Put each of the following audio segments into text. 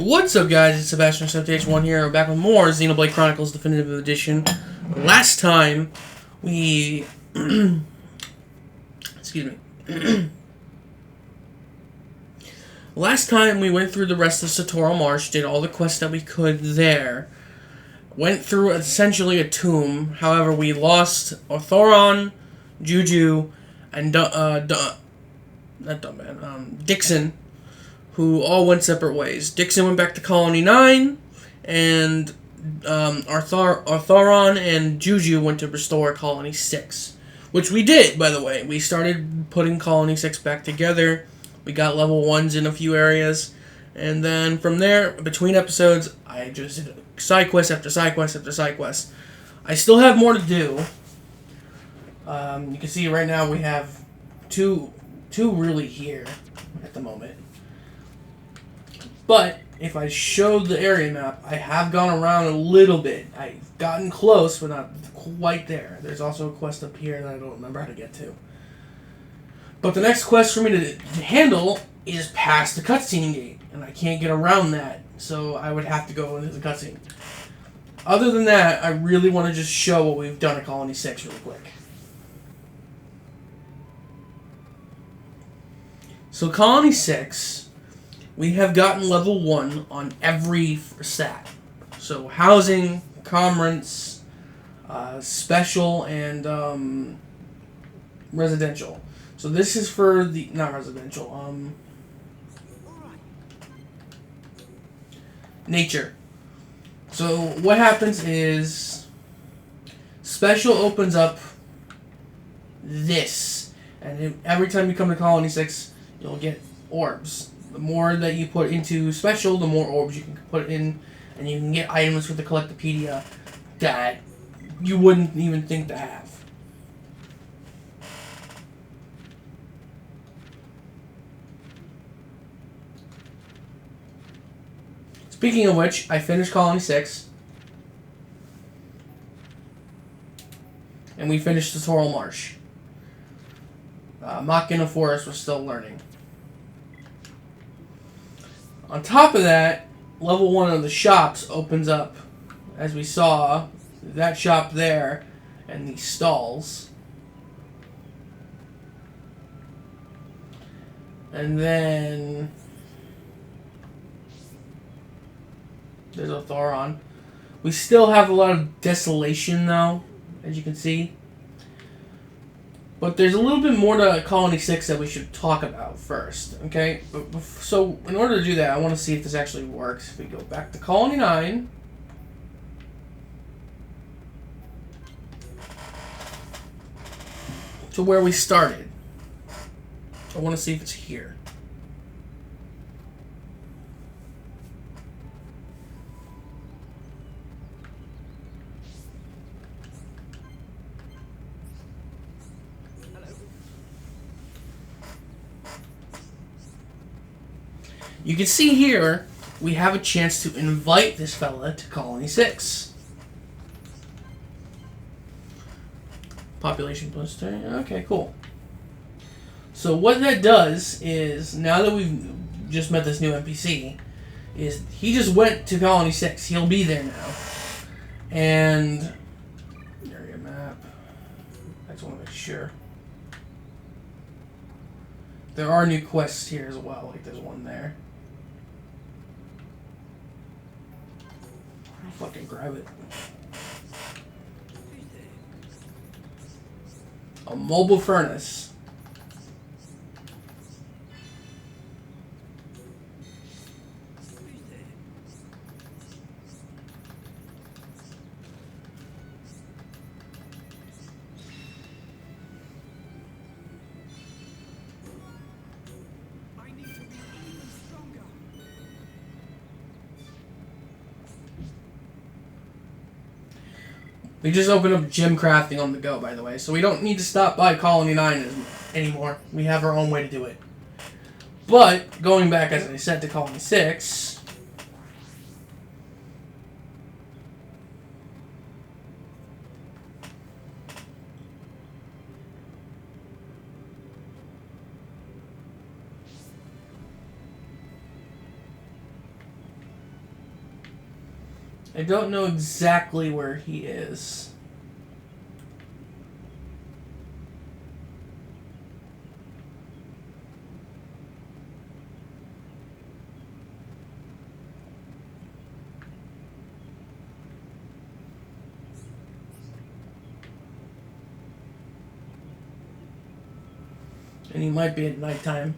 What's up, guys? It's Sebastian SFTH1 here. We're back with more Xenoblade Chronicles Definitive Edition. Last time we excuse me. Last time we went through the rest of Satoral Marsh, did all the quests that we could there. Went through essentially a tomb. However, we lost Orthoron, Juju, and Dixon, who all went separate ways. Dixon went back to Colony 9, and Orthoron and Juju went to restore Colony 6. Which we did, by the way. We started putting Colony 6 back together. We got level 1s in a few areas. And then from there, between episodes, I just did side quest after side quest after side quest. I still have more to do. You can see right now we have two really here at the moment. But if I showed the area map, I have gone around a little bit. I've gotten close, but not quite there. There's also a quest up here that I don't remember how to get to. But the next quest for me to handle is past the cutscene gate, and I can't get around that, so I would have to go into the cutscene. Other than that, I really want to just show what we've done at Colony 6 really quick. So Colony 6, we have gotten level 1 on every stat. So housing, commerce, special, and residential. So this is for the, not residential, nature. So what happens is special opens up this, and every time you come to Colony 6, you'll get orbs. The more that you put into special, the more orbs you can put in, and you can get items with the Collectopedia that you wouldn't even think to have. Speaking of which, I finished Colony 6. And we finished Satoral Marsh. Machina Forest was still learning. On top of that, level 1 of the shops opens up, as we saw, that shop there, and these stalls. And then there's a Thoron. We still have a lot of desolation, though, as you can see. But there's a little bit more to Colony 6 that we should talk about first, okay? So, in order to do that, I want to see if this actually works. If we go back to Colony 9. To where we started. I want to see if it's here. You can see here, we have a chance to invite this fella to Colony 6. Population plus 10. Okay, cool. So what that does is, now that we've just met this new NPC, is he just went to Colony 6. He'll be there now. And area map. I just want to make sure. There are new quests here as well, like there's one there. I'll fucking grab it. A mobile furnace. We just opened up gym crafting on the go, by the way, so we don't need to stop by Colony 9 anymore. We have our own way to do it. But, going back, as I said, to Colony 6... I don't know exactly where he is. And he might be at nighttime.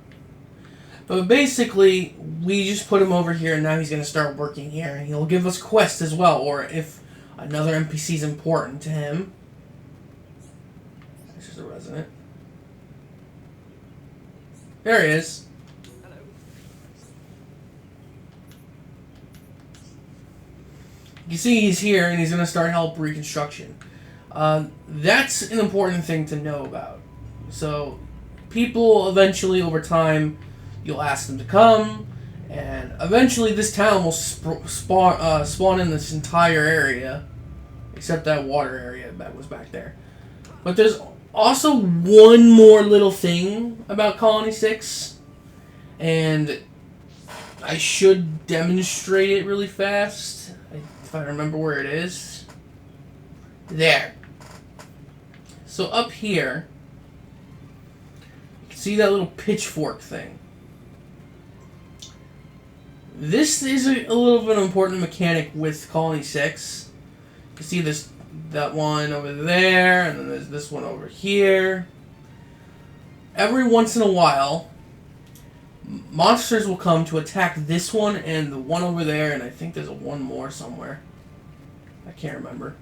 But basically, we just put him over here, and now he's going to start working here. And he'll give us quests as well, or if another NPC is important to him. This is a resident. There he is. You see he's here, and he's going to start help reconstruction. That's an important thing to know about. So, people eventually, over time, you'll ask them to come, and eventually this town will spawn in this entire area, except that water area that was back there. But there's also one more little thing about Colony 6, and I should demonstrate it really fast, if I remember where it is. There. So up here, you can see that little pitchfork thing. This is a little bit of an important mechanic with Colony 6. You can see that one over there, and then there's this one over here. Every once in a while, monsters will come to attack this one and the one over there, and I think there's one more somewhere. I can't remember.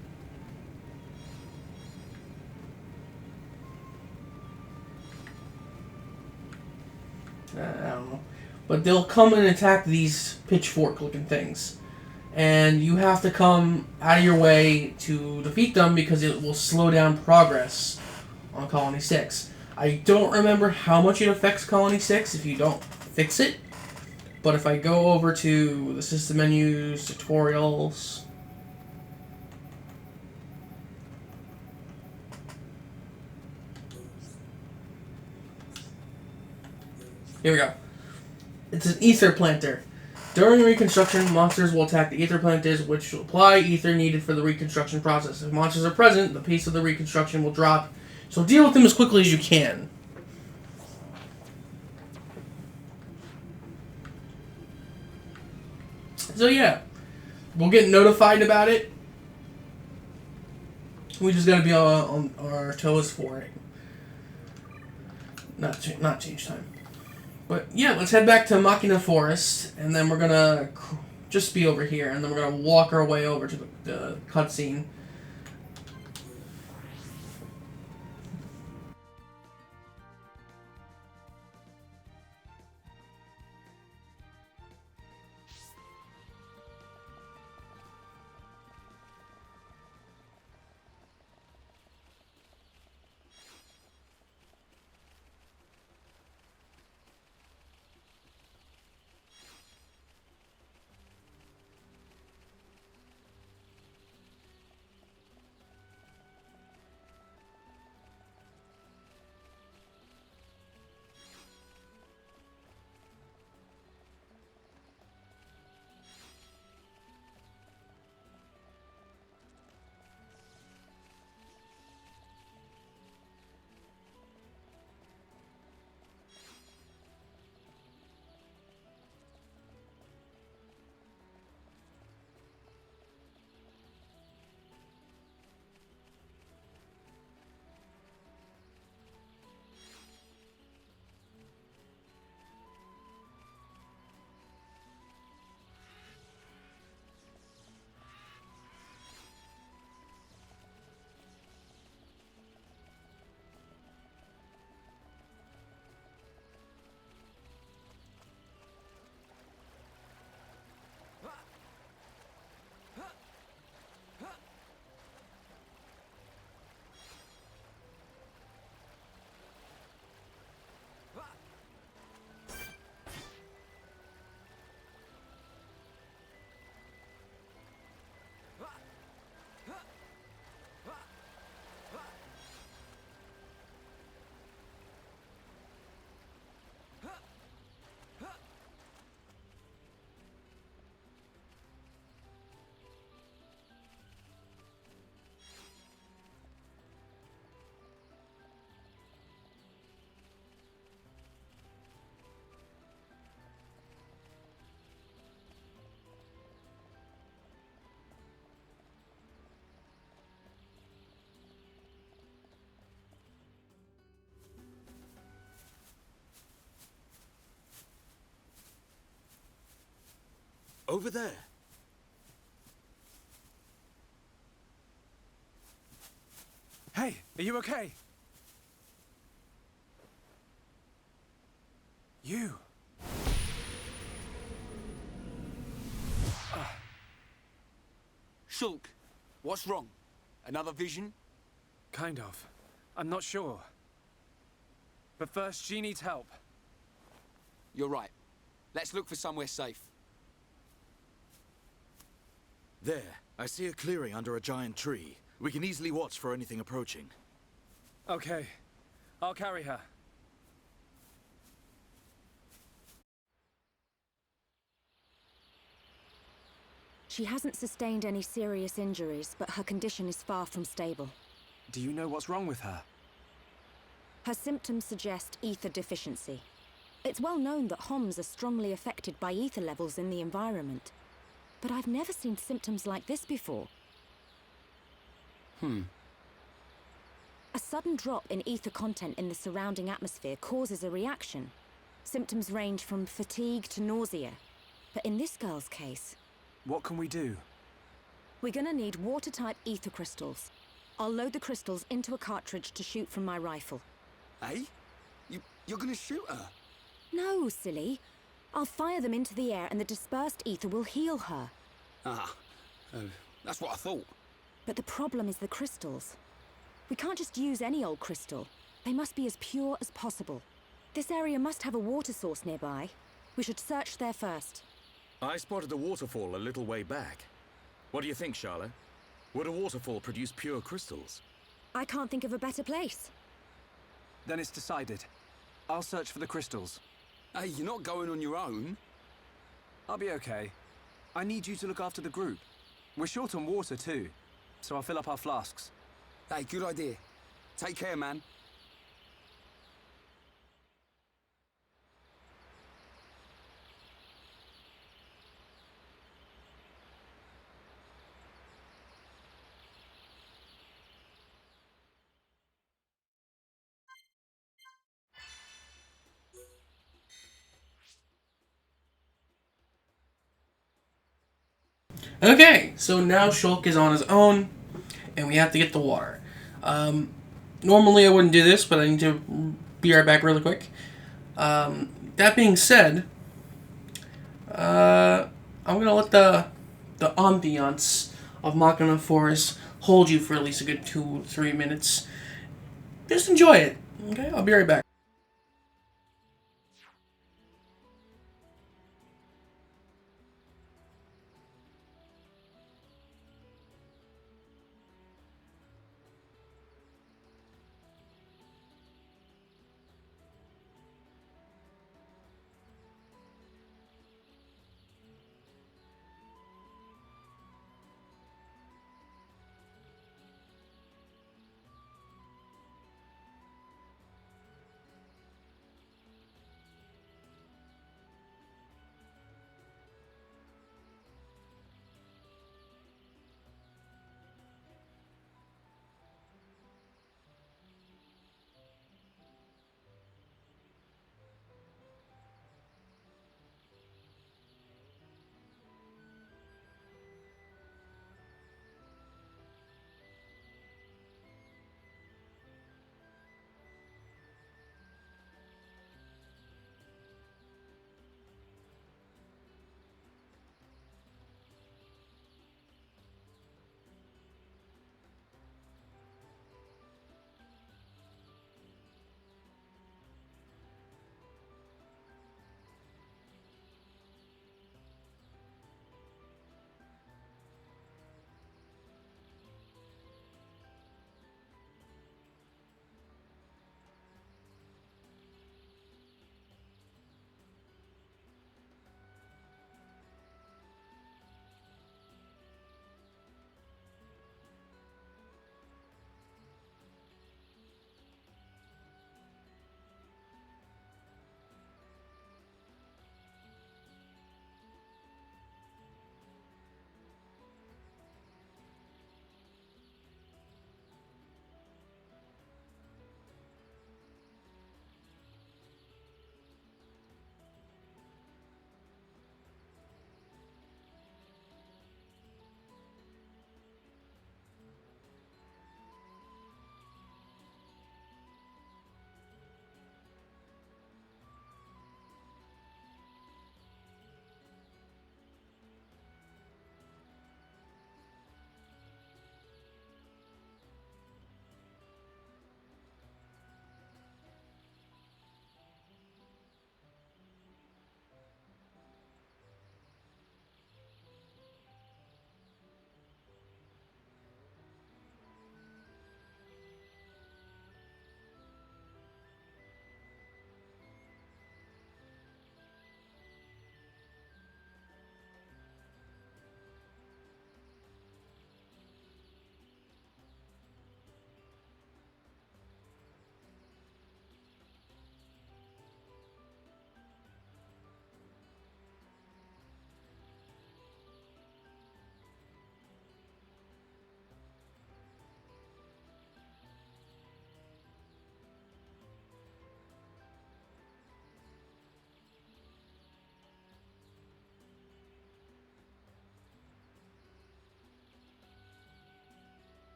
I don't know. But they'll come and attack these pitchfork-looking things. And you have to come out of your way to defeat them because it will slow down progress on Colony 6. I don't remember how much it affects Colony 6 if you don't fix it. But if I go over to the system menus, tutorials... Here we go. It's an ether planter. During reconstruction, monsters will attack the ether planters, which will apply ether needed for the reconstruction process. If monsters are present, the pace of the reconstruction will drop, so deal with them as quickly as you can. So yeah, we'll get notified about it. We just gotta be on our toes for it. Not change time. But yeah, let's head back to Machina Forest, and then we're gonna just be over here, and then we're gonna walk our way over to the cutscene. over there. Hey, are you okay? You. Shulk, what's wrong? Another vision? Kind of. I'm not sure. But first, she needs help. You're right. Let's look for somewhere safe. There, I see a clearing under a giant tree. We can easily watch for anything approaching. Okay. I'll carry her. She hasn't sustained any serious injuries, but her condition is far from stable. Do you know what's wrong with her? Her symptoms suggest ether deficiency. It's well known that Homs are strongly affected by ether levels in the environment. But I've never seen symptoms like this before. A sudden drop in ether content in the surrounding atmosphere causes a reaction. Symptoms range from fatigue to nausea. But in this girl's case... What can we do? We're gonna need water-type ether crystals. I'll load the crystals into a cartridge to shoot from my rifle. Eh? You're gonna shoot her? No, silly. I'll fire them into the air and the dispersed ether will heal her. That's what I thought. But the problem is the crystals. We can't just use any old crystal. They must be as pure as possible. This area must have a water source nearby. We should search there first. I spotted a waterfall a little way back. What do you think, Charlotte? Would a waterfall produce pure crystals? I can't think of a better place. Then it's decided. I'll search for the crystals. Hey, you're not going on your own. I'll be okay. I need you to look after the group. We're short on water too, so I'll fill up our flasks. Hey, good idea. Take care, man. Okay, so now Shulk is on his own, and we have to get the water. Normally I wouldn't do this, but I need to be right back really quick. That being said, I'm gonna let the ambiance of Machina Forest hold you for at least a good 2-3 minutes. Just enjoy it. Okay, I'll be right back.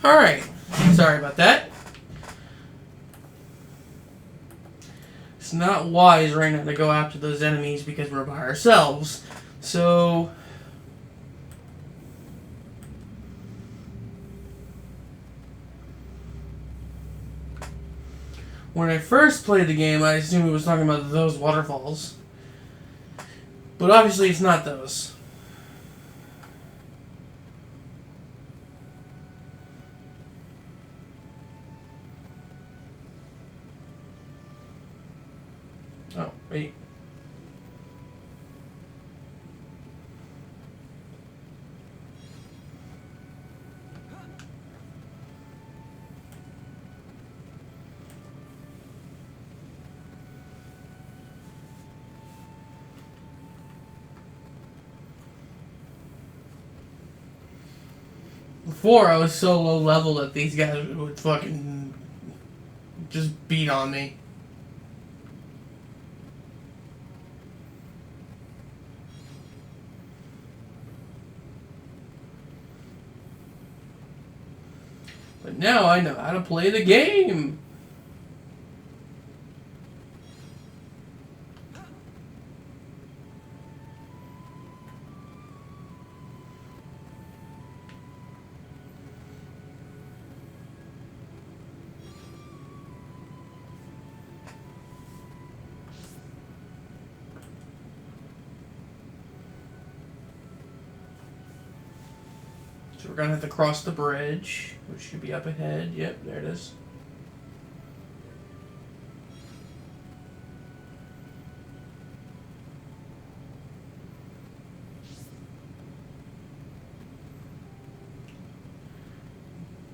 Alright. Sorry about that. It's not wise right now to go after those enemies because we're by ourselves. So... when I first played the game, I assumed it was talking about those waterfalls. But obviously it's not those. Oh, wait. Before, I was so low level that these guys would fucking just beat on me. But now I know how to play the game. So we're gonna have to cross the bridge, which should be up ahead. Yep, there it is.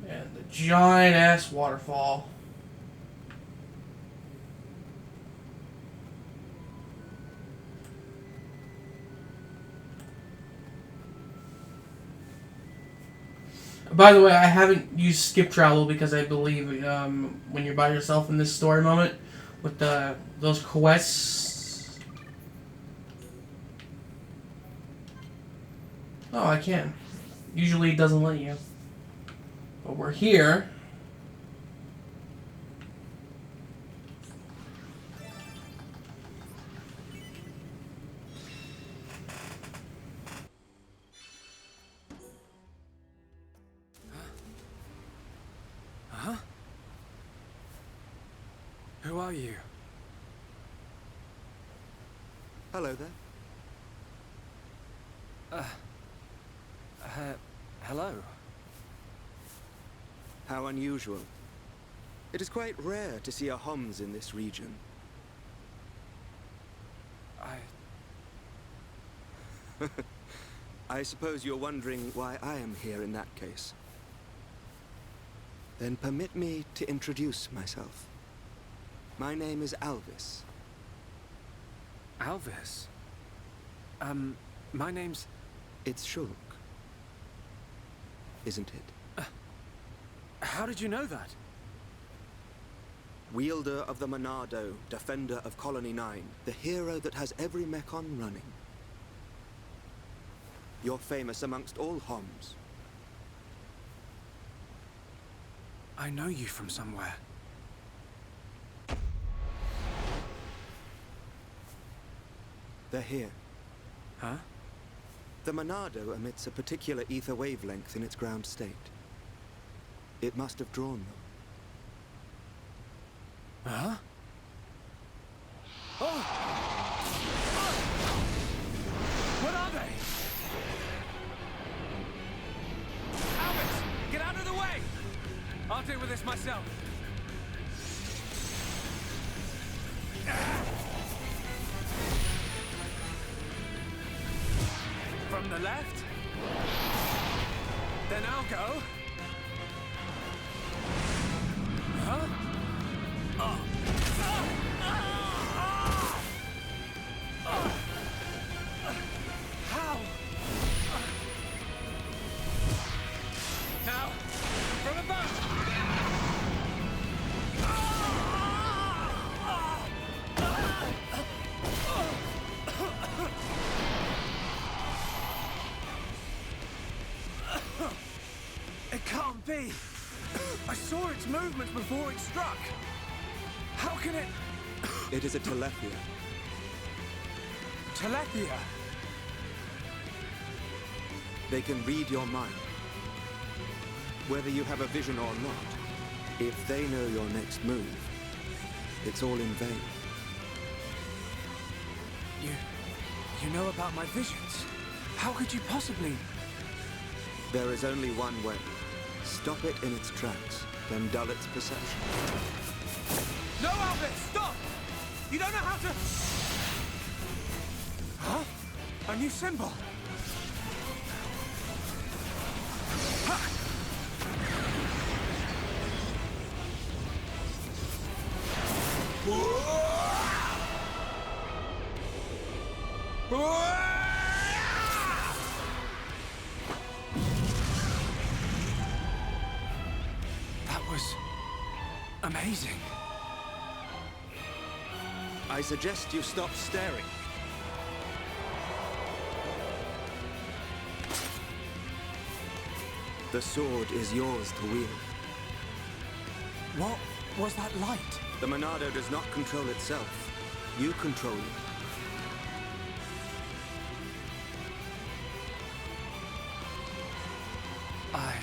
And the giant ass waterfall. By the way, I haven't used skip travel because I believe when you're by yourself in this story moment with those quests. Oh, I can. Usually it doesn't let you. But we're here. Who are you? Hello there. Hello? How unusual. It is quite rare to see a Homs in this region. I suppose you're wondering why I am here in that case. Then permit me to introduce myself. My name is Alvis. Alvis? My name's... It's Shulk. Isn't it? How did you know that? Wielder of the Monado, defender of Colony 9, the hero that has every mechon running. You're famous amongst all Homs. I know you from somewhere. They're here. Huh? The Monado emits a particular ether wavelength in its ground state. It must have drawn them. Huh? Oh! What are they? Alvis, get out of the way! I'll deal with this myself. From the left? Then I'll go. Huh? How? Now, from above. It can't be. saw its movements before it struck. How can it... It is a Telethia. Telethia? They can read your mind. Whether you have a vision or not, if they know your next move, it's all in vain. You know about my visions? How could you possibly... There is only one way. Stop it in its tracks, then dull its perception. No, Alvis, stop! You don't know how to... Huh? A new symbol? Ha! That was... amazing. I suggest you stop staring. The sword is yours to wield. What was that light? The Monado does not control itself. You control it. I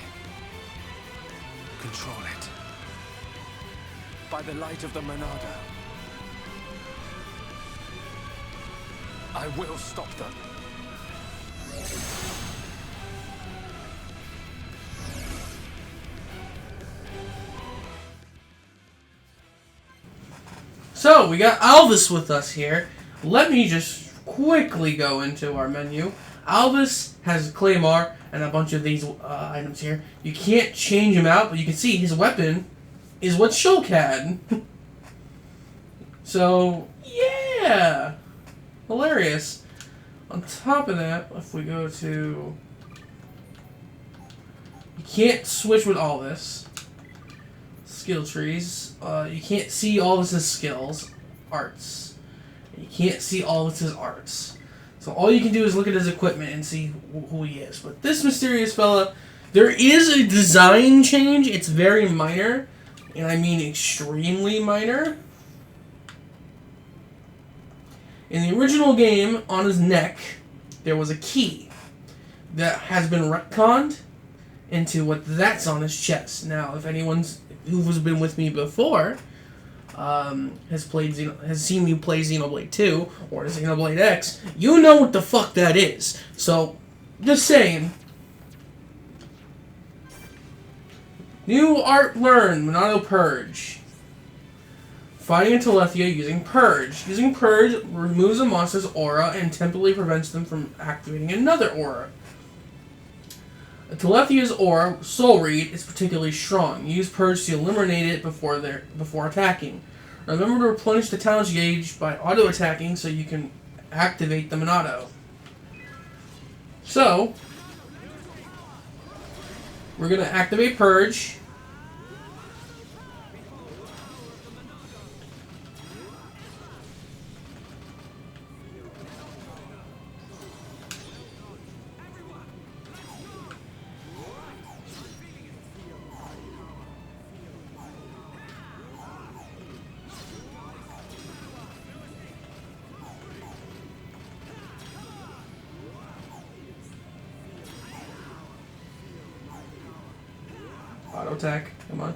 control it. By the light of the Monado. I will stop them. So, we got Alvis with us here. Let me just quickly go into our menu. Alvis has a claymore and a bunch of these items here. You can't change him out, but you can see his weapon is what Shulk had. So, yeah! Hilarious. On top of that, if we go to... You can't switch with all this. Skill trees. You can't see all of his skills. Arts. You can't see all of his arts. So all you can do is look at his equipment and see who he is. But this mysterious fella, there is a design change. It's very minor. And I mean extremely minor. In the original game, on his neck, there was a key that has been retconned into what that's on his chest. Now, if anyone's who's been with me before has seen me play Xenoblade 2 or Xenoblade X, you know what the fuck that is. So, just saying. New art learned, Monado Purge. Fighting a Telethia using Purge. Using Purge removes a monster's aura and temporarily prevents them from activating another aura. A Telethia's aura, Soul Read, is particularly strong. Use Purge to eliminate it before attacking. Remember to replenish the talent gauge by auto-attacking so you can activate the Monado. So, we're going to activate Purge. Auto attack, come on.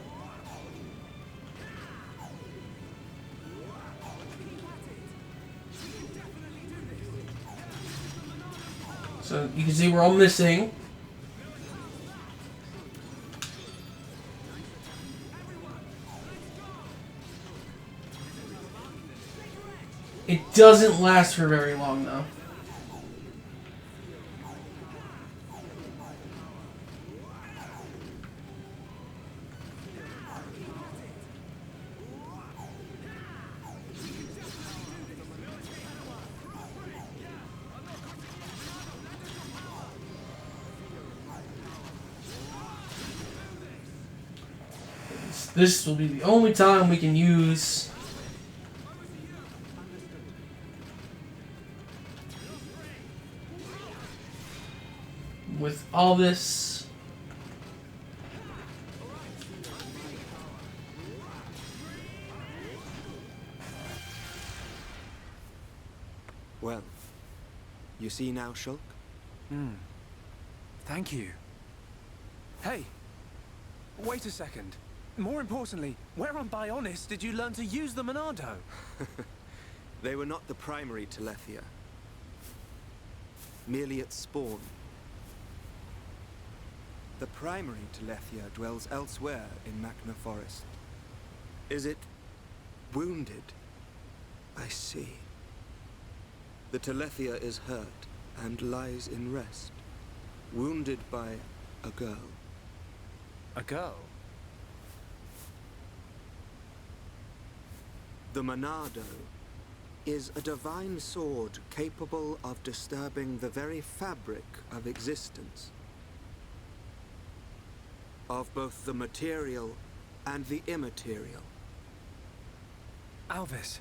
So you can see we're all missing. It doesn't last for very long though. This will be the only time we can use with all this. Well, you see now, Shulk? Thank you. Hey, wait a second. More importantly, where on Bionis did you learn to use the Monado? They were not the primary Telethia. Merely at spawn. The primary Telethia dwells elsewhere in Machna Forest. Is it wounded? I see. The Telethia is hurt and lies in rest, wounded by a girl. A girl? The Monado is a divine sword capable of disturbing the very fabric of existence. Of both the material and the immaterial. Alvis,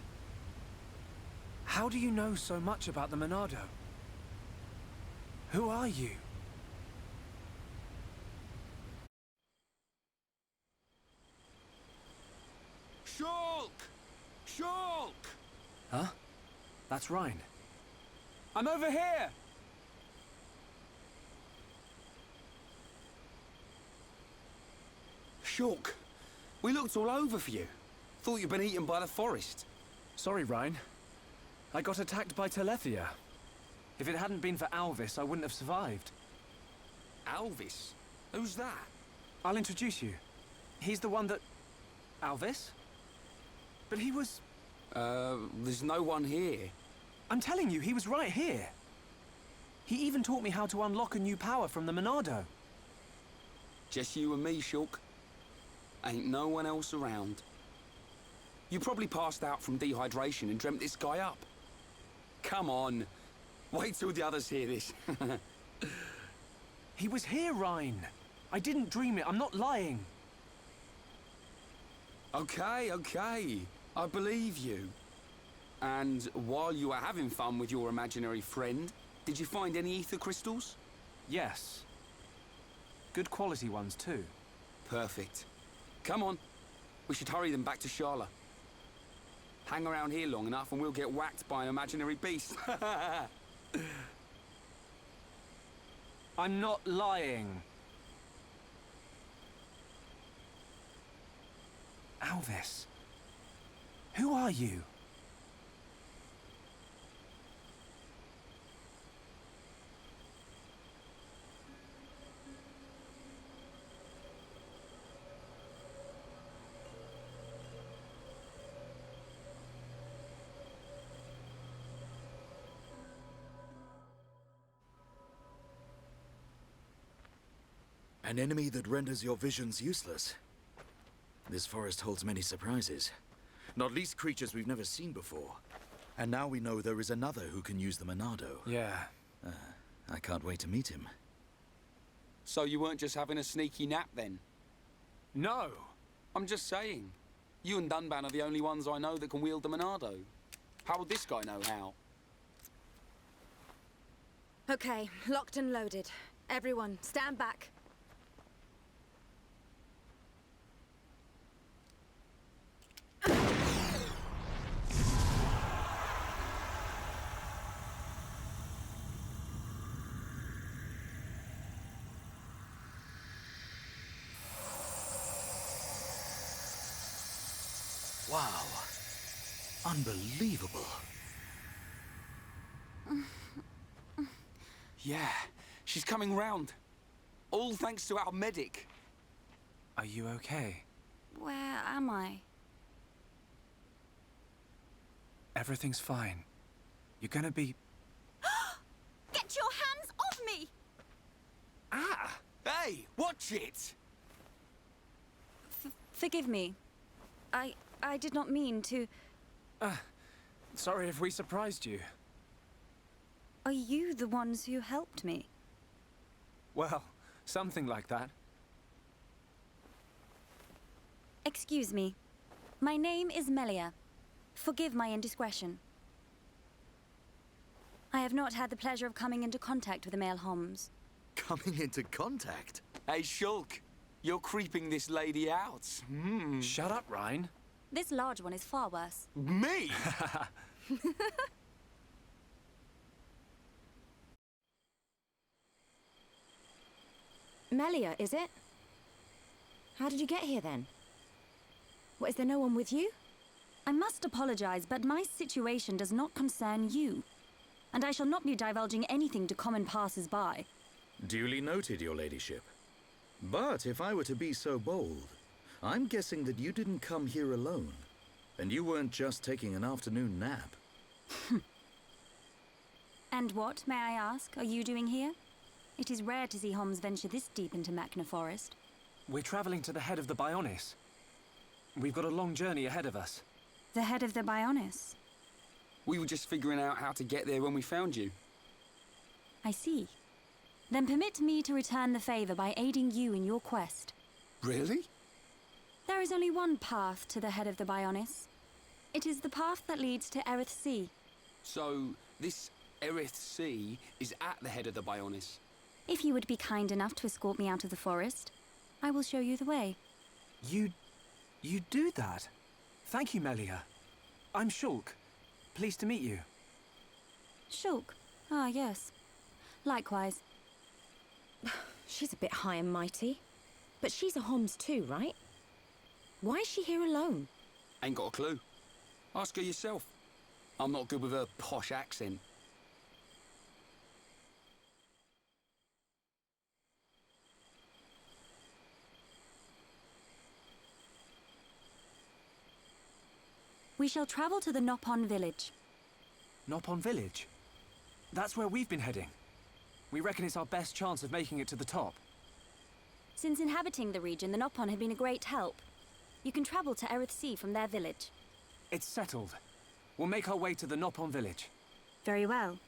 how do you know so much about the Monado? Who are you? Shulk! Shulk! Huh? That's Rhine. I'm over here! Shulk, we looked all over for you. Thought you'd been eaten by the forest. Sorry, Rhine. I got attacked by Telethia. If it hadn't been for Alvis, I wouldn't have survived. Alvis? Who's that? I'll introduce you. He's the one that... Alvis? But he was... There's no one here. I'm telling you, he was right here. He even taught me how to unlock a new power from the Monado. Just you and me, Shulk. Ain't no one else around. You probably passed out from dehydration and dreamt this guy up. Come on. Wait till the others hear this. He was here, Rhine. I didn't dream it. I'm not lying. Okay, okay. I believe you. And while you were having fun with your imaginary friend, did you find any ether crystals? Yes. Good quality ones, too. Perfect. Come on. We should hurry them back to Shala. Hang around here long enough and we'll get whacked by an imaginary beast. I'm not lying. Alvis, who are you? An enemy that renders your visions useless. This forest holds many surprises. Not least creatures we've never seen before. And now we know there is another who can use the Monado. Yeah. I can't wait to meet him. So you weren't just having a sneaky nap then? No. I'm just saying. You and Dunban are the only ones I know that can wield the Monado. How would this guy know how? Okay, locked and loaded. Everyone, stand back. Wow. Unbelievable. Yeah, she's coming round. All thanks to our medic. Are you okay? Where am I? Everything's fine. You're gonna be... Get your hands off me! Ah! Hey, watch it! Forgive me. I did not mean to... Sorry if we surprised you. Are you the ones who helped me? Well, something like that. Excuse me. My name is Melia. Forgive my indiscretion. I have not had the pleasure of coming into contact with the male Homs. Coming into contact? Hey, Shulk, you're creeping this lady out. Shut up, Rhine. This large one is far worse. Me? Melia, is it? How did you get here then? What, is there no one with you? I must apologize, but my situation does not concern you. And I shall not be divulging anything to common passers-by. Duly noted, your ladyship. But if I were to be so bold, I'm guessing that you didn't come here alone. And you weren't just taking an afternoon nap. And what, may I ask, are you doing here? It is rare to see Homs venture this deep into Machna Forest. We're traveling to the head of the Bionis. We've got a long journey ahead of us. The head of the Bionis? We were just figuring out how to get there when we found you. I see. Then permit me to return the favor by aiding you in your quest. Really? There is only one path to the head of the Bionis. It is the path that leads to Erith Sea. So, this Erith Sea is at the head of the Bionis. If you would be kind enough to escort me out of the forest, I will show you the way. You do that? Thank you, Melia. I'm Shulk. Pleased to meet you. Shulk? Ah, yes. Likewise. She's a bit high and mighty. But she's a Homs too, right? Why is she here alone? Ain't got a clue. Ask her yourself. I'm not good with her posh accent. We shall travel to the Nopon village. Nopon village? That's where we've been heading. We reckon it's our best chance of making it to the top. Since inhabiting the region, the Nopon have been a great help. You can travel to Erith Sea from their village. It's settled. We'll make our way to the Nopon village. Very well.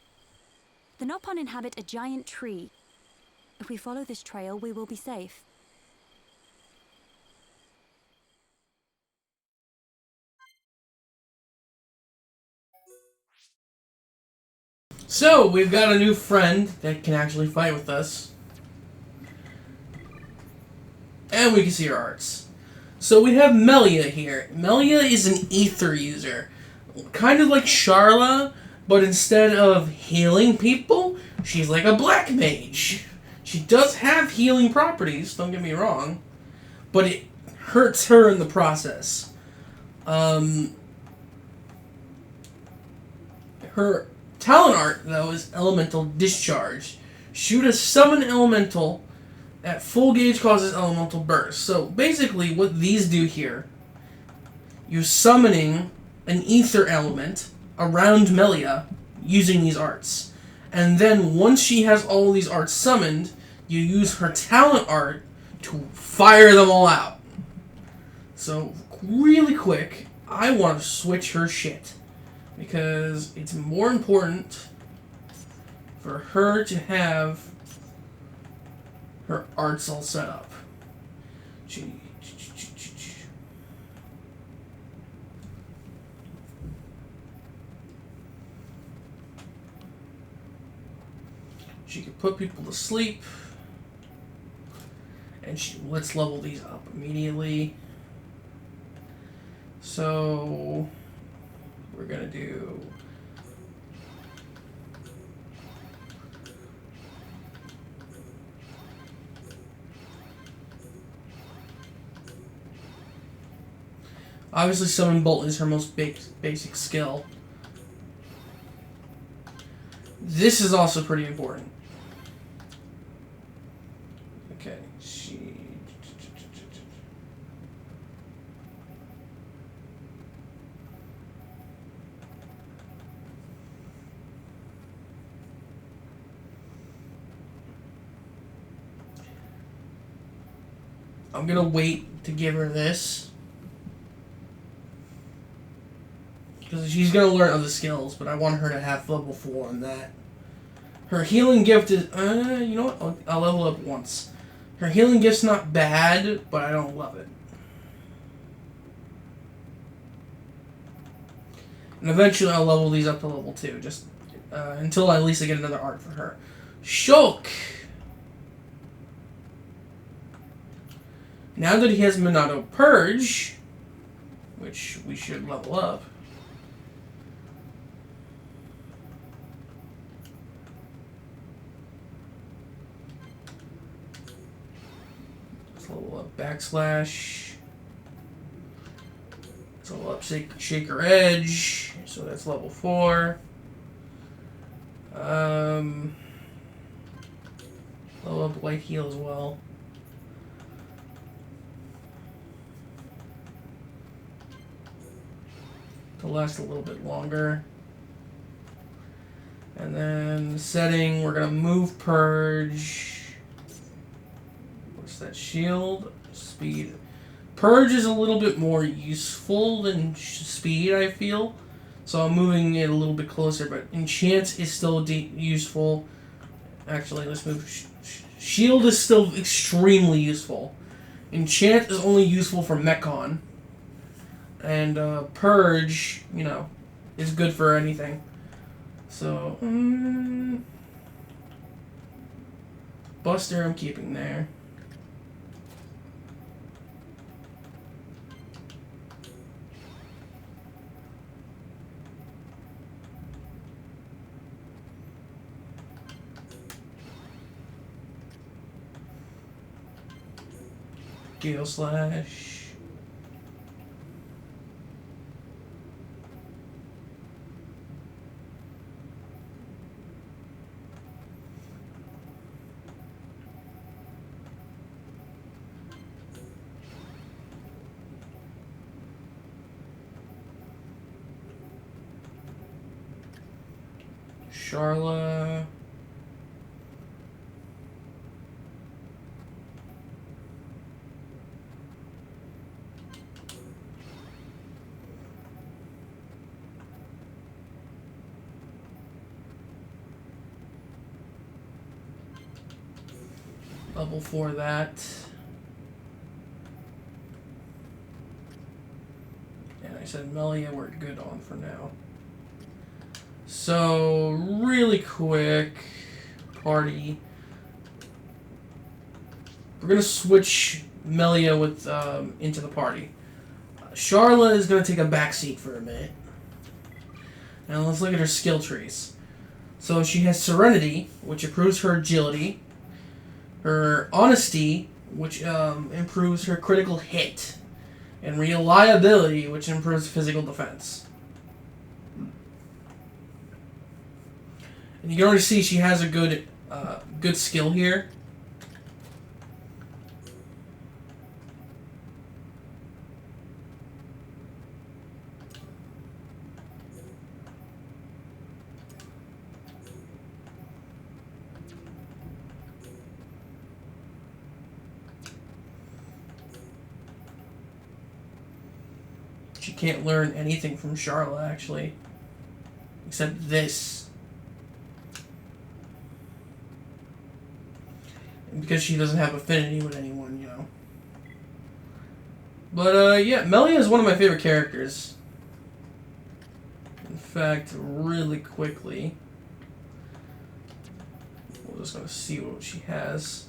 The Nopon inhabit a giant tree. If we follow this trail, we will be safe. So, we've got a new friend that can actually fight with us. And we can see her arts. So we have Melia here. Melia is an ether user. Kind of like Sharla, but instead of healing people, she's like a black mage. She does have healing properties, don't get me wrong, but it hurts her in the process. Her talent art, though, is Elemental Discharge. Shoot a summon elemental at full gauge causes elemental burst. So basically what these do here, you're summoning an ether element around Melia using these arts. And then once she has all these arts summoned, you use her talent art to fire them all out. So really quick, I want to switch her shit. Because it's more important for her to have her arts all set up. She can put people to sleep. And let's level these up immediately. So we're gonna do obviously Summon Bolt is her most basic skill. This is also pretty important. Okay, I'm gonna wait to give her this. Because she's gonna learn other skills, but I want her to have level 4 on that. Her healing gift is, you know what, I'll level up once. Her healing gift's not bad, but I don't love it. And eventually I'll level these up to level 2, just until at least I get another art for her. Shulk! Now that he has Monado Purge, which we should level up, Let's level up backslash. Let's level up shaker edge. So that's level 4. Level up light heal as well. To last a little bit longer. And then setting, we're gonna move purge. What's that? Shield, speed. Purge is a little bit more useful than speed, I feel. So I'm moving it a little bit closer, but enchant is still useful. Actually, let's move. Shield is still extremely useful. Enchant is only useful for Mechon. And Purge, you know, is good for anything. So, Buster I'm keeping there. Gale Slash. Charla. Level 4 that. And I said Melia we're good on for now. So, really quick party. We're going to switch Melia with into the party. Charla is going to take a backseat for a minute. Now let's look at her skill trees. So she has Serenity, which improves her agility. Her Honesty, which improves her critical hit. And Reliability, which improves physical defense. And you can already see she has a good skill here. She can't learn anything from Charla, actually. Except this. Because she doesn't have affinity with anyone, you know. But, yeah, Melia is one of my favorite characters. In fact, really quickly, we're just going to see what she has.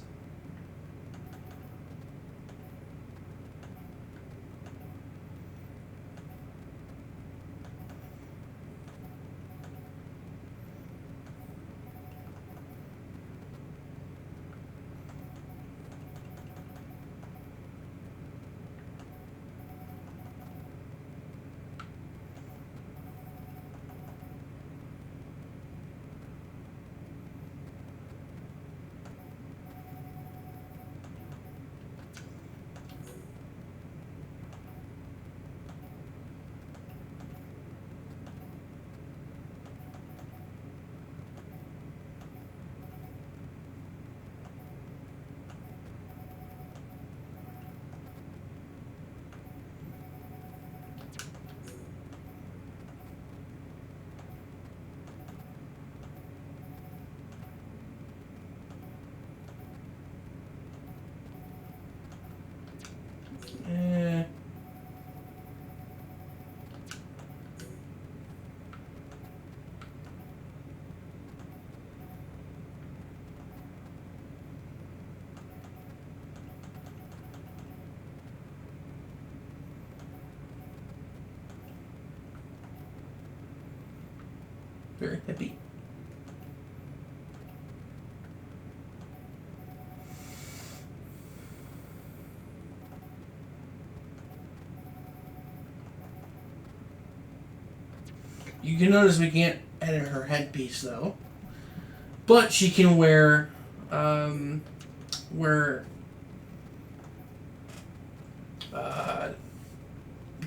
Very happy. You can notice we can't edit her headpiece though, but she can wear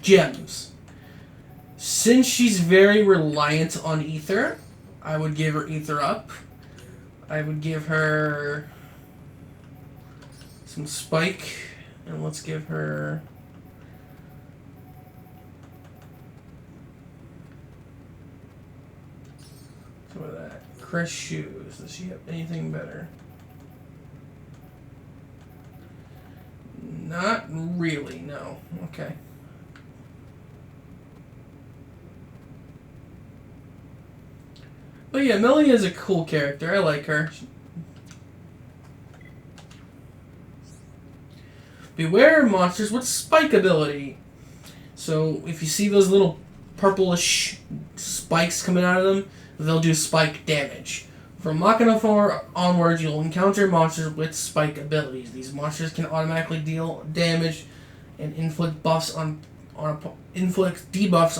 gems. Since she's very reliant on ether, I would give her ether up. I would give her some spike, and let's give her some of that. Chris shoes. Does she have anything better? Not really, no. Okay. But yeah, Melia is a cool character. I like her. Beware monsters with spike ability. So if you see those little purplish spikes coming out of them, they'll do spike damage. From Machina 4 onwards, you'll encounter monsters with spike abilities. These monsters can automatically deal damage and inflict debuffs on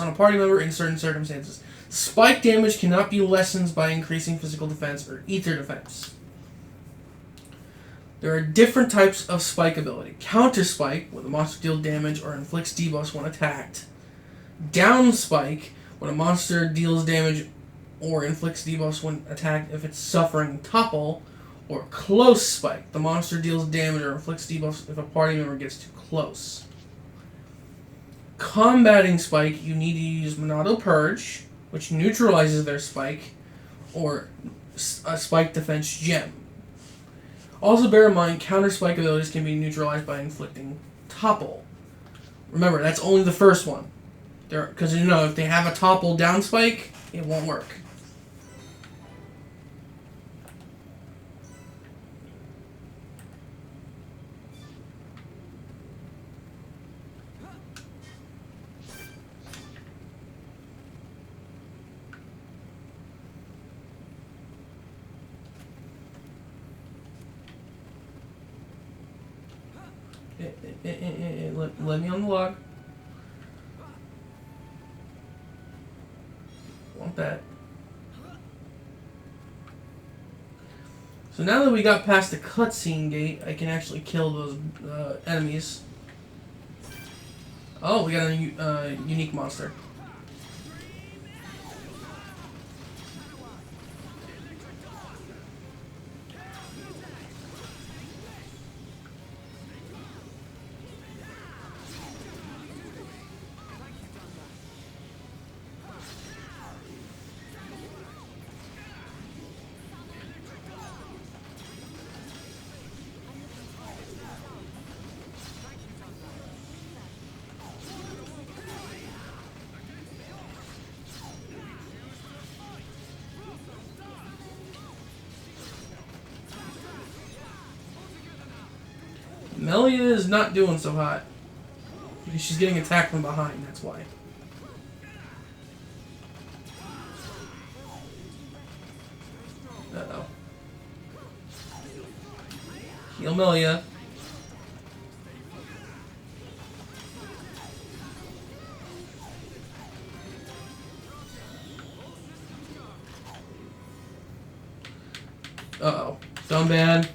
a party member in certain circumstances. Spike damage cannot be lessened by increasing physical defense or ether defense. There are different types of spike ability. Counter spike, when the monster deals damage or inflicts debuffs when attacked. Down spike, when a monster deals damage or inflicts debuffs when attacked if it's suffering topple. Or close spike, the monster deals damage or inflicts debuffs if a party member gets too close. Combating spike, you need to use Monado Purge, which neutralizes their spike, or a spike defense gem. Also bear in mind, counter spike abilities can be neutralized by inflicting topple. Remember, that's only the first one. Because if they have a topple down spike, it won't work. Let me on the log. Want that. So now that we got past the cutscene gate, I can actually kill those enemies. Oh, we got a unique monster. Melia is not doing so hot. Because she's getting attacked from behind, that's why. Uh-oh. Heal Melia. Uh-oh. Done bad.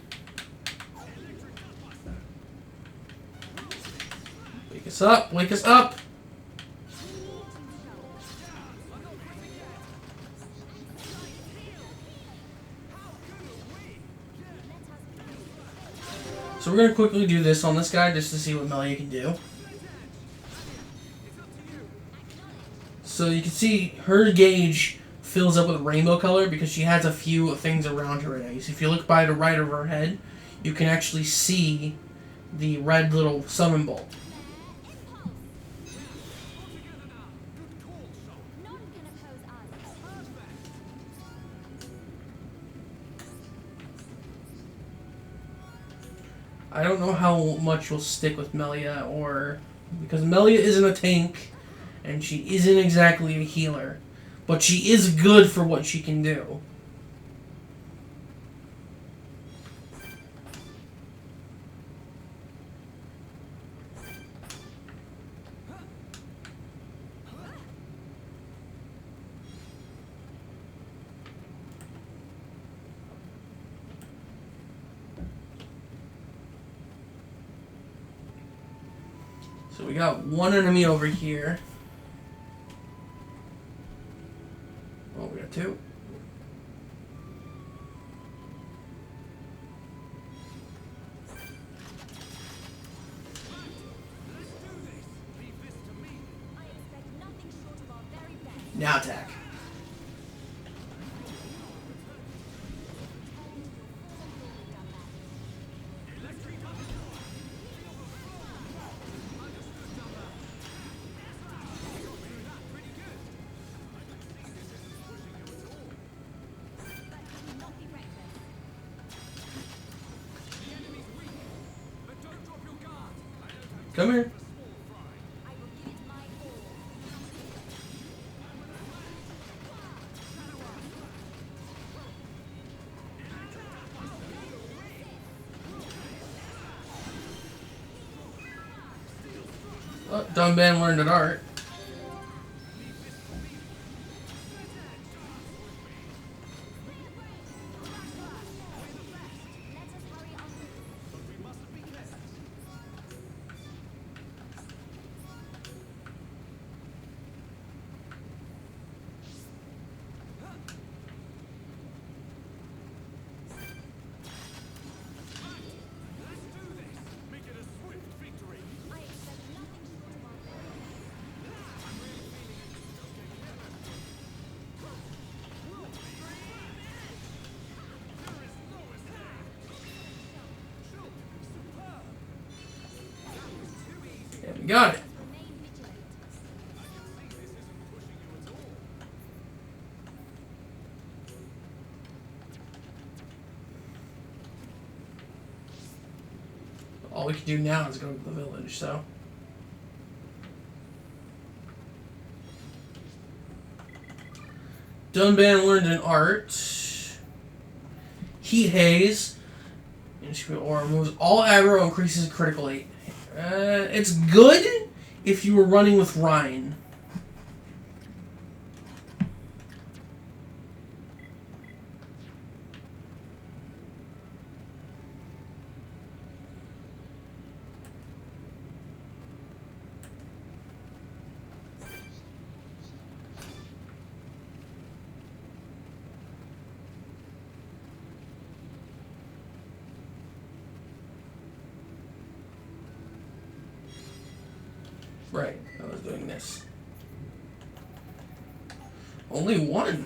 Wake us up! Wake us up! So we're going to quickly do this on this guy just to see what Melia can do. So you can see her gauge fills up with rainbow color because she has a few things around her right now. So if you look by the right of her head, you can actually see the red little summon bolt. I don't know how much will stick with Melia, or because Melia isn't a tank and she isn't exactly a healer, but she is good for what she can do. So we got one enemy over here. Oh, we got two. Now attack. Come here. Oh, Dunban learned an art. Yeah, we got it. All we can do now is go to the village, so. Dunban learned an art. Heat Haze. Or removes all aggro and increases critical rate. It's good if you were running with Ryan. Right, I was doing this. Only one.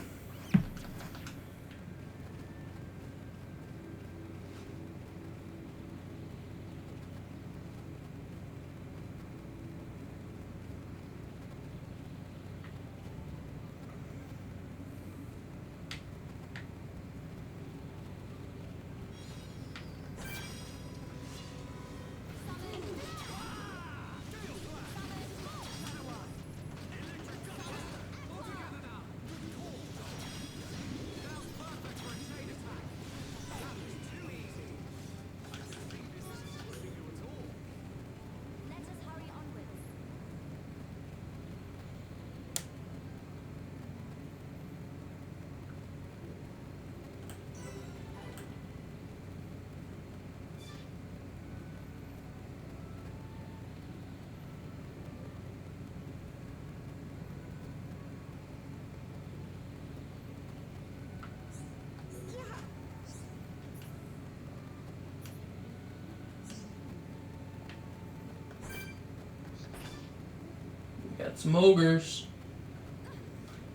Got some ogres.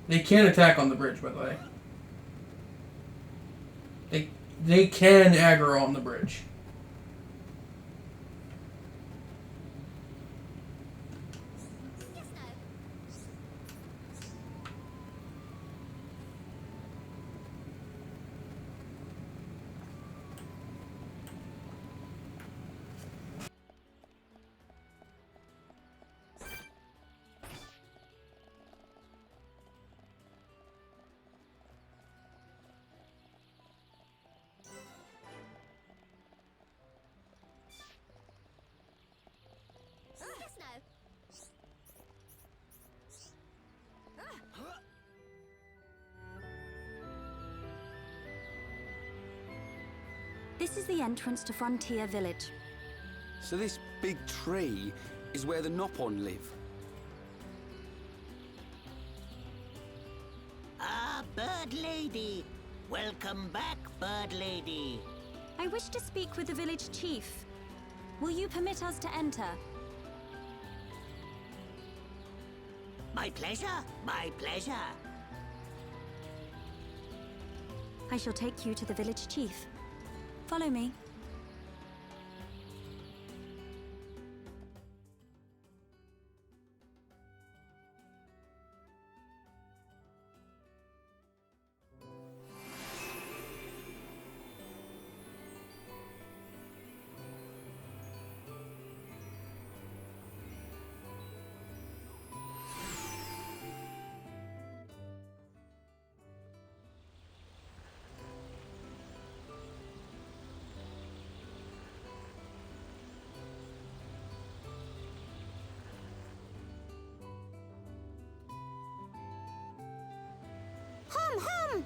They can attack on the bridge, by the way. They can aggro on the bridge. This is the entrance to Frontier Village. So this big tree is where the Nopon live. Ah, Bird Lady. Welcome back, Bird Lady. I wish to speak with the village chief. Will you permit us to enter? My pleasure, my pleasure. I shall take you to the village chief. Follow me. Hum!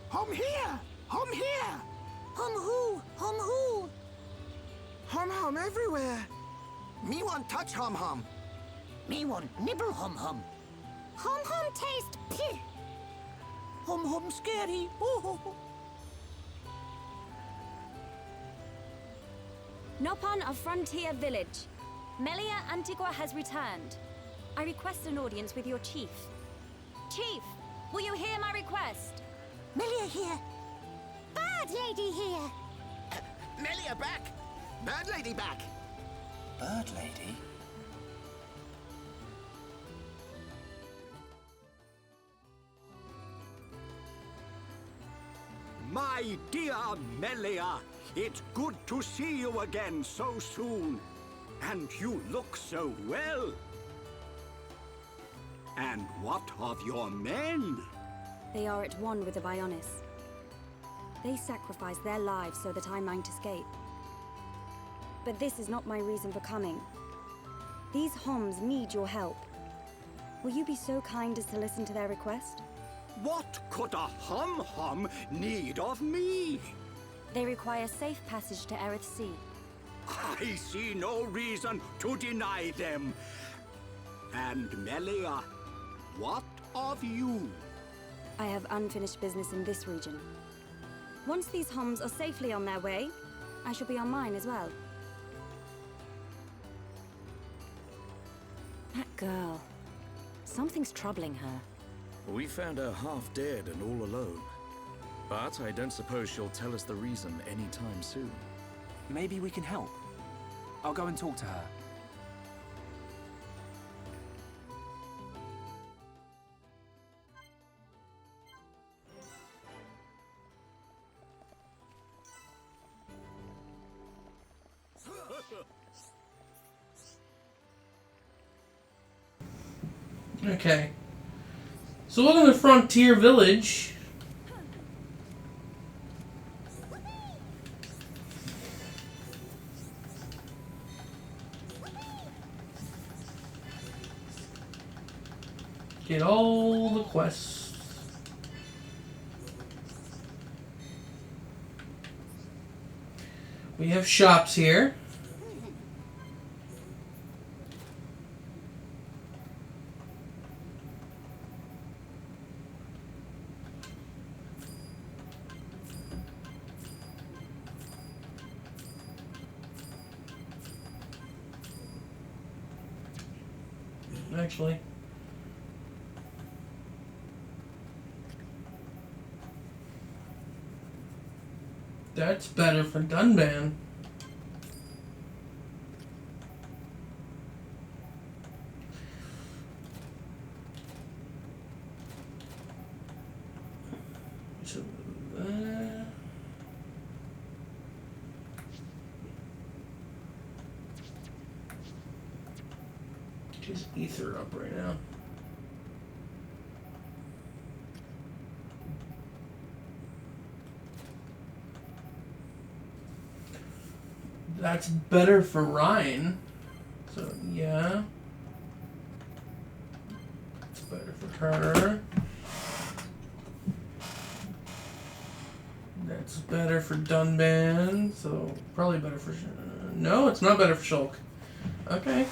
Hum here! Hum here! Hum who? Hum who? Hum everywhere! Me want touch hum. Me want nibble hum. Hum taste pih. Hum scary. Ooh. Nopon of Frontier Village. Melia Antigua has returned. I request an audience with your chief. Chief, will you hear my request? Melia here. Bird Lady here. Melia back! Bird Lady back! Bird Lady? My dear Melia, it's good to see you again so soon. And you look so well. And what of your men? They are at one with the Bionis. They sacrificed their lives so that I might escape. But this is not my reason for coming. These Homs need your help. Will you be so kind as to listen to their request? What could a hum need of me? They require safe passage to Aerith Sea. I see no reason to deny them. And Melia, what of you? I have unfinished business in this region. Once these Homs are safely on their way, I shall be on mine as well. That girl. Something's troubling her. We found her half dead and all alone. But I don't suppose she'll tell us the reason anytime soon. Maybe we can help. I'll go and talk to her. Okay. So welcome to Frontier Village. Get all the quests. We have shops here. Actually, that's better for Dunban. So, his ether up right now. That's better for Ryan. So, yeah. It's better for her. That's better for Dunban. So, probably better for... no, it's not better for Shulk. Okay.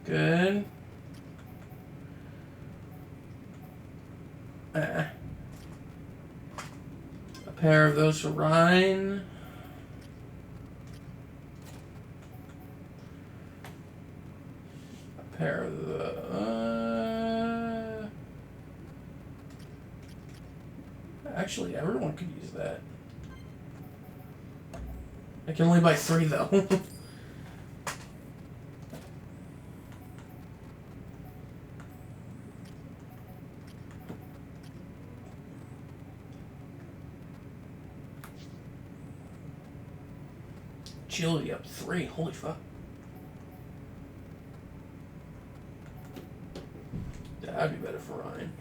Good. A pair of those for Ryan. A pair of the... Actually, everyone could use that. I can only buy 3 though. Agility up 3, holy fuck. That'd be better for Ryan.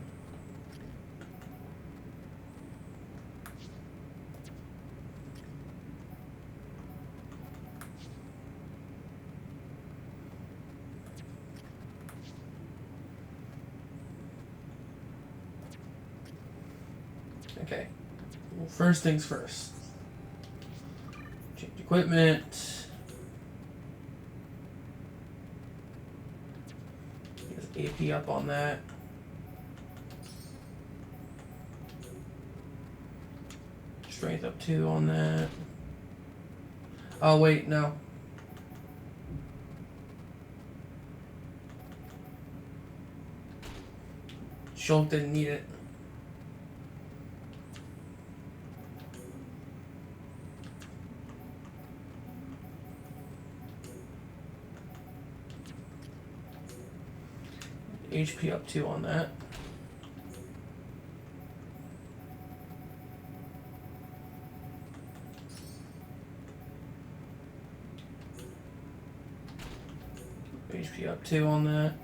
Okay. Well, first things first. Change equipment. Get AP up on that. Strength up 2 on that. Oh wait, no. Shulk didn't need it. HP up 2 on that. HP up 2 on that.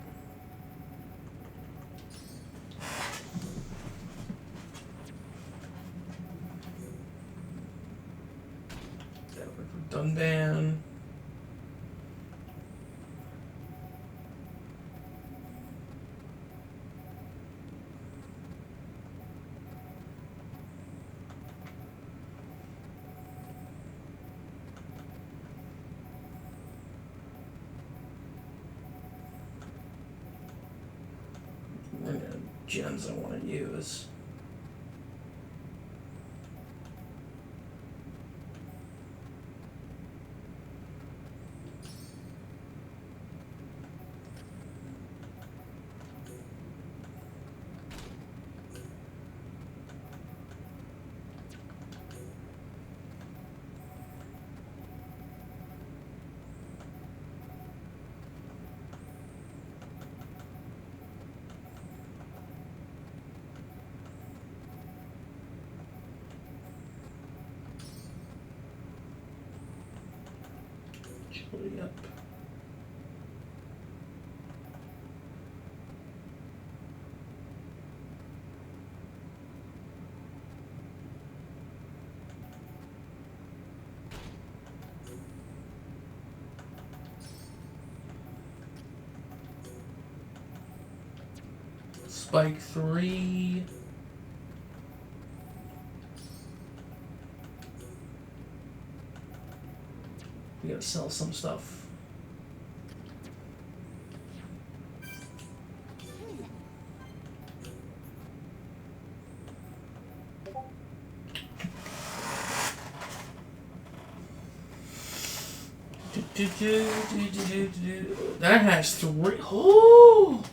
Dunban. Gems I want to use. Yep. Spike 3. We gotta sell some stuff. That has 3. Oh!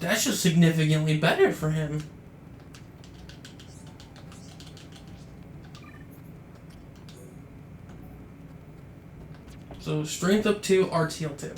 That's just significantly better for him. So strength up 2, RTL 2.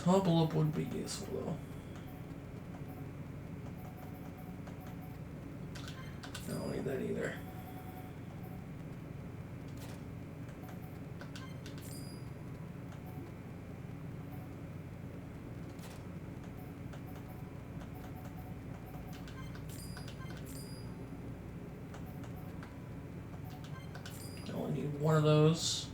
Hobble up would be useful though. I don't need that either. I only need one of those.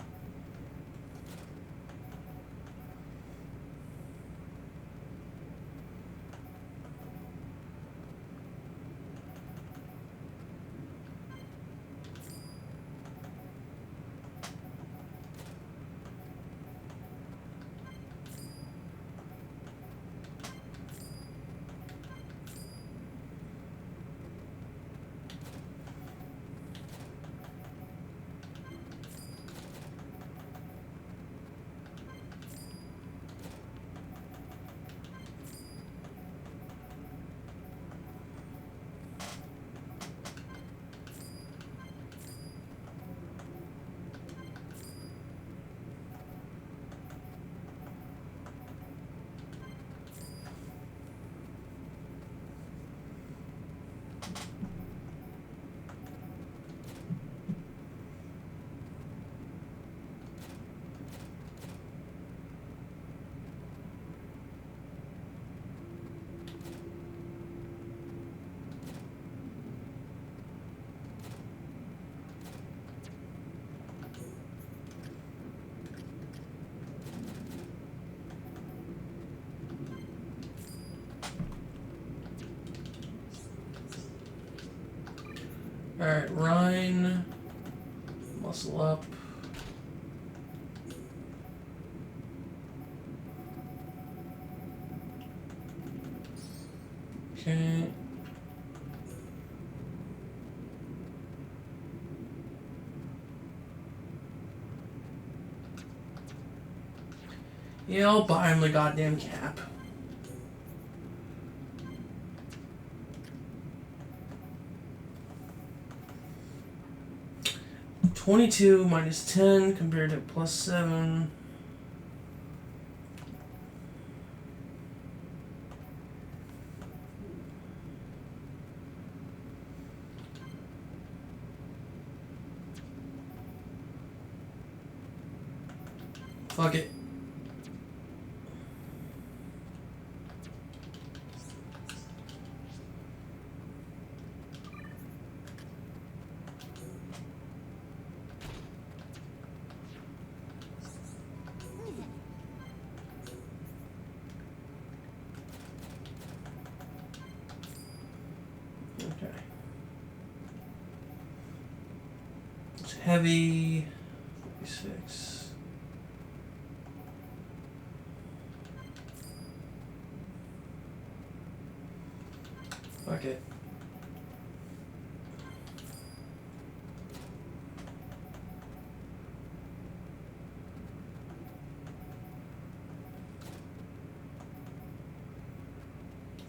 Alright, Rhine. Muscle up. Okay. Yeah, I'll buy him the goddamn cap. $22 minus 10 compared to plus 7. Fuck it. Okay. It's heavy. 46. Fuck it.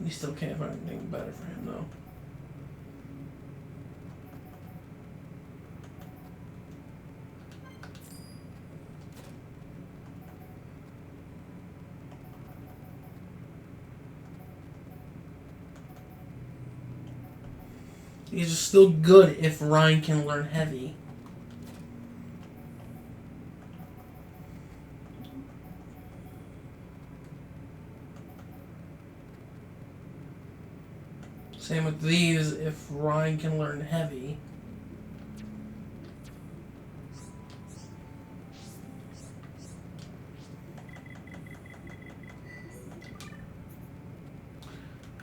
We still can't find anything better for him though. These are still good if Ryan can learn heavy. Same with these if Ryan can learn heavy.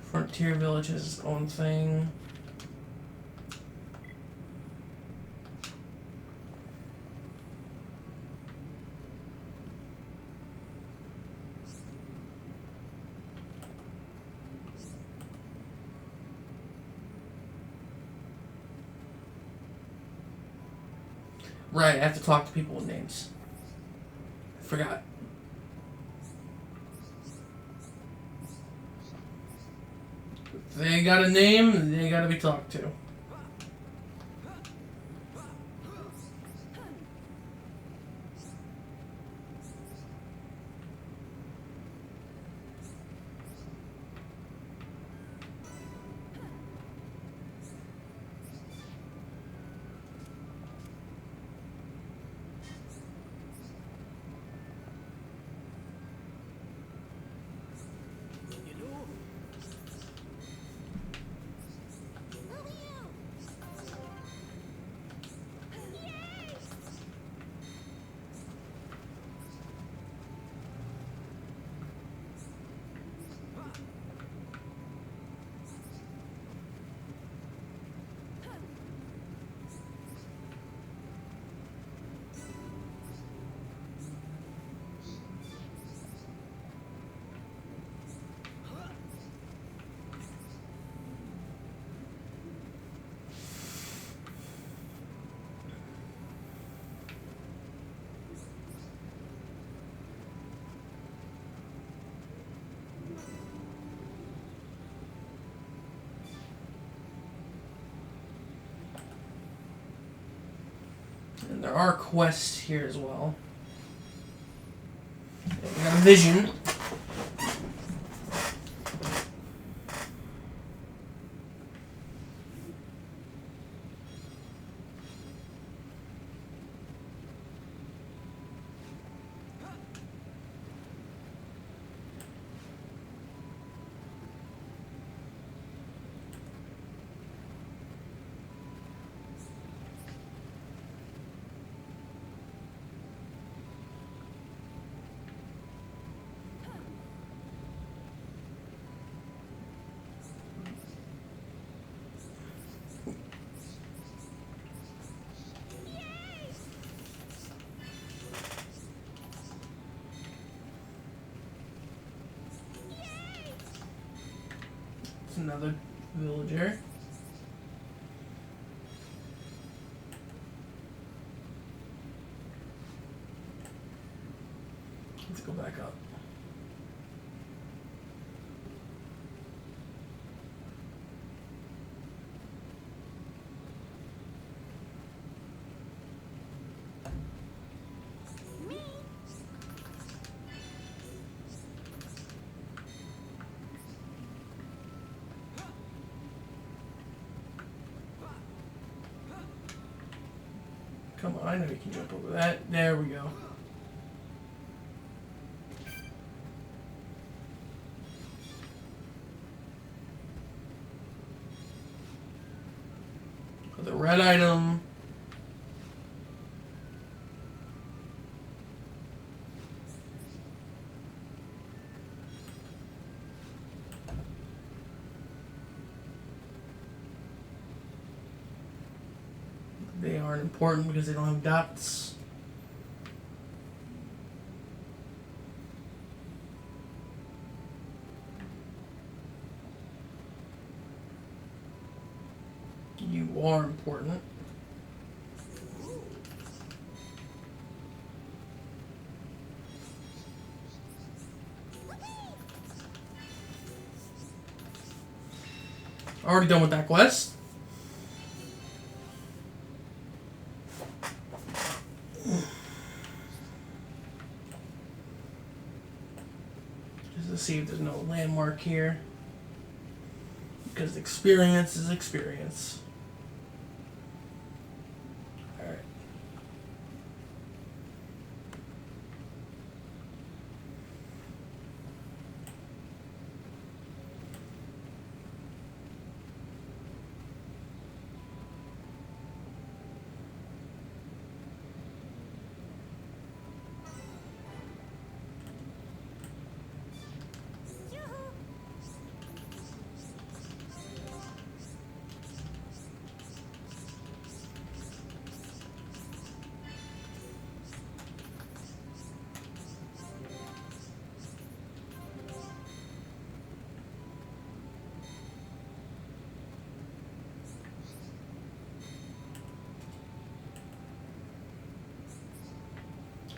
Frontier Village is its own thing. Right, I have to talk to people with names. I forgot. If they got a name, they gotta be talked to. And there are quests here as well. We got a vision. It's another villager. Let's go back up. Come on, I know you can jump over that. There we go. The red item. They aren't important because they don't have dots. You are important. Already done with that quest. Just to see if there's no landmark here. Because experience is experience. Alright.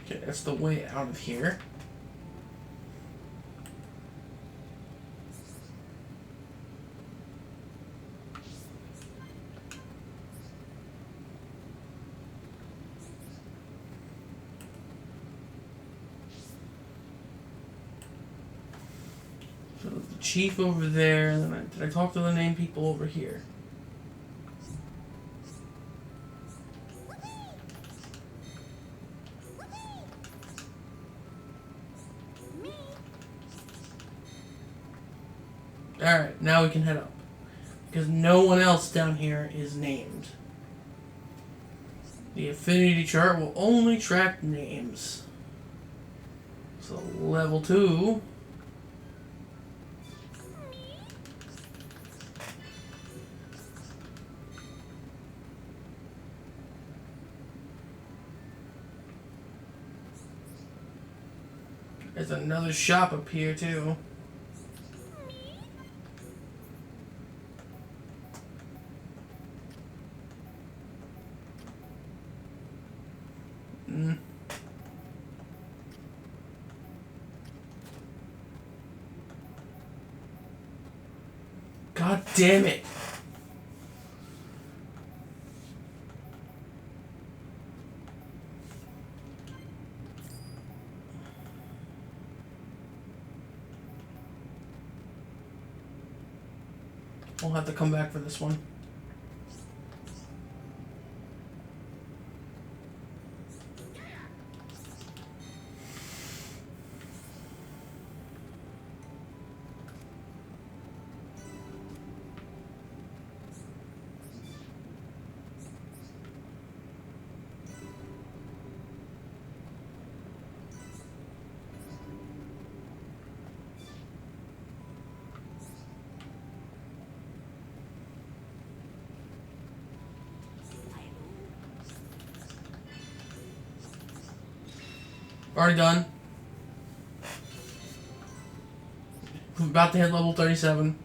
Okay, that's the way out of here. So the chief over there, and then did I talk to the named people over here? Alright, now we can head up. Because no one else down here is named. The affinity chart will only track names. So level 2. There's another shop up here too. God damn it. We'll have to come back for this one. Already done. I'm about to hit level 37.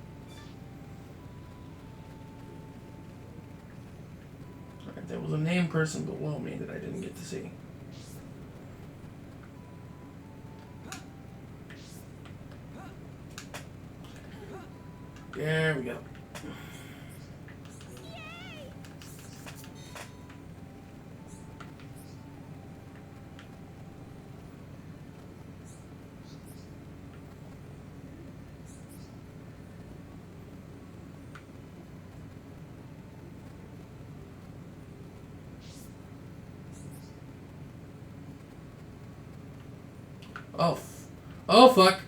Alright, there was a named person below me that I didn't get to see. There we go. Oh. Oh, fuck.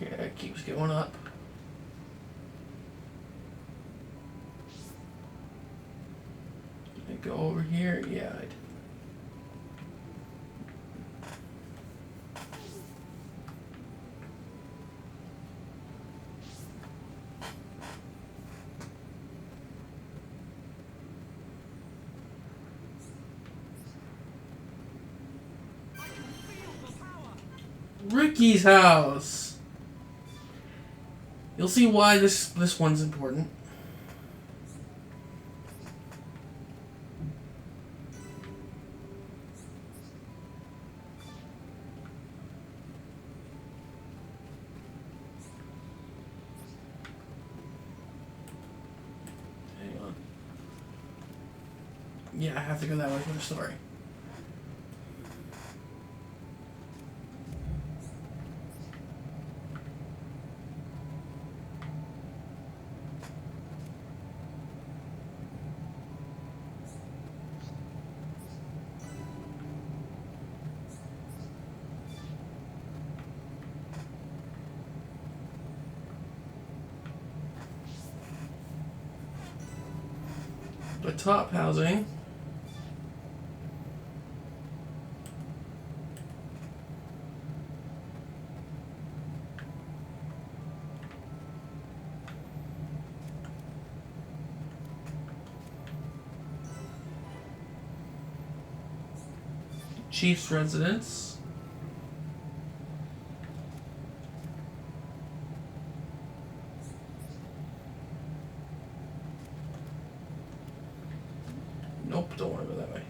Okay, it keeps going up. Can I go over here? Yeah, I did. Riki's house. You'll see why this one's important. Hang on. Yeah, I have to go that way for the story. The top housing. Chief's residence. Nope, don't want to go that way.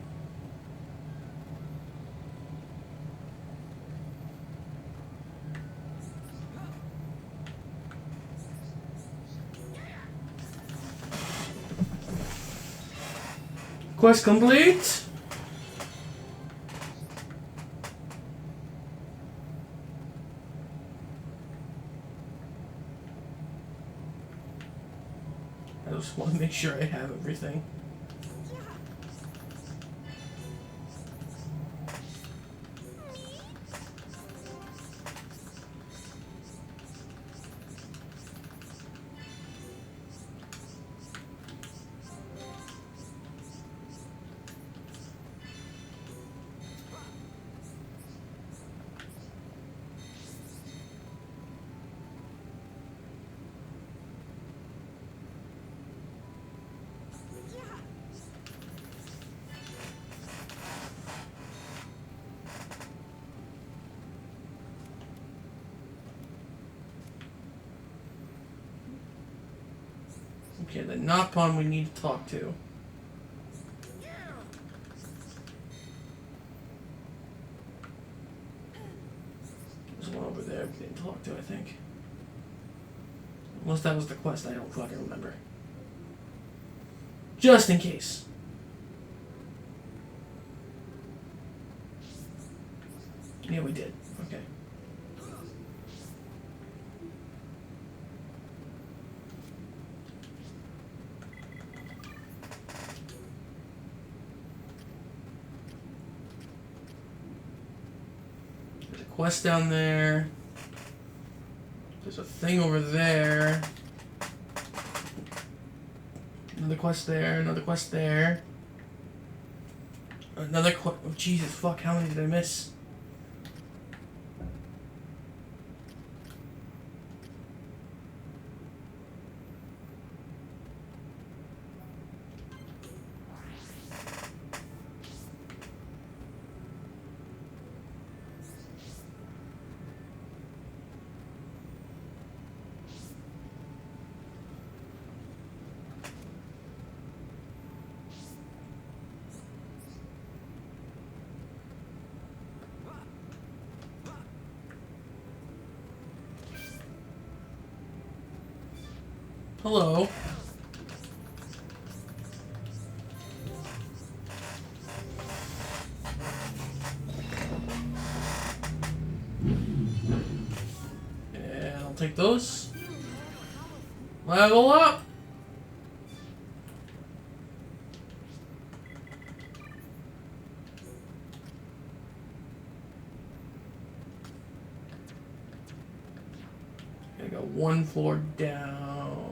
Quest complete. I just want to make sure I have everything. Okay, the Nopon we need to talk to. There's one over there we didn't talk to, I think. Unless that was the quest, I don't fucking remember. Just in case. Yeah, we did. Okay. There's a quest down there. There's a thing over there. Another quest there. Another quest there. Another quest. Oh, Jesus, fuck. How many did I miss? Hello. Yeah, I'll take those. Level up. Gotta go one floor down.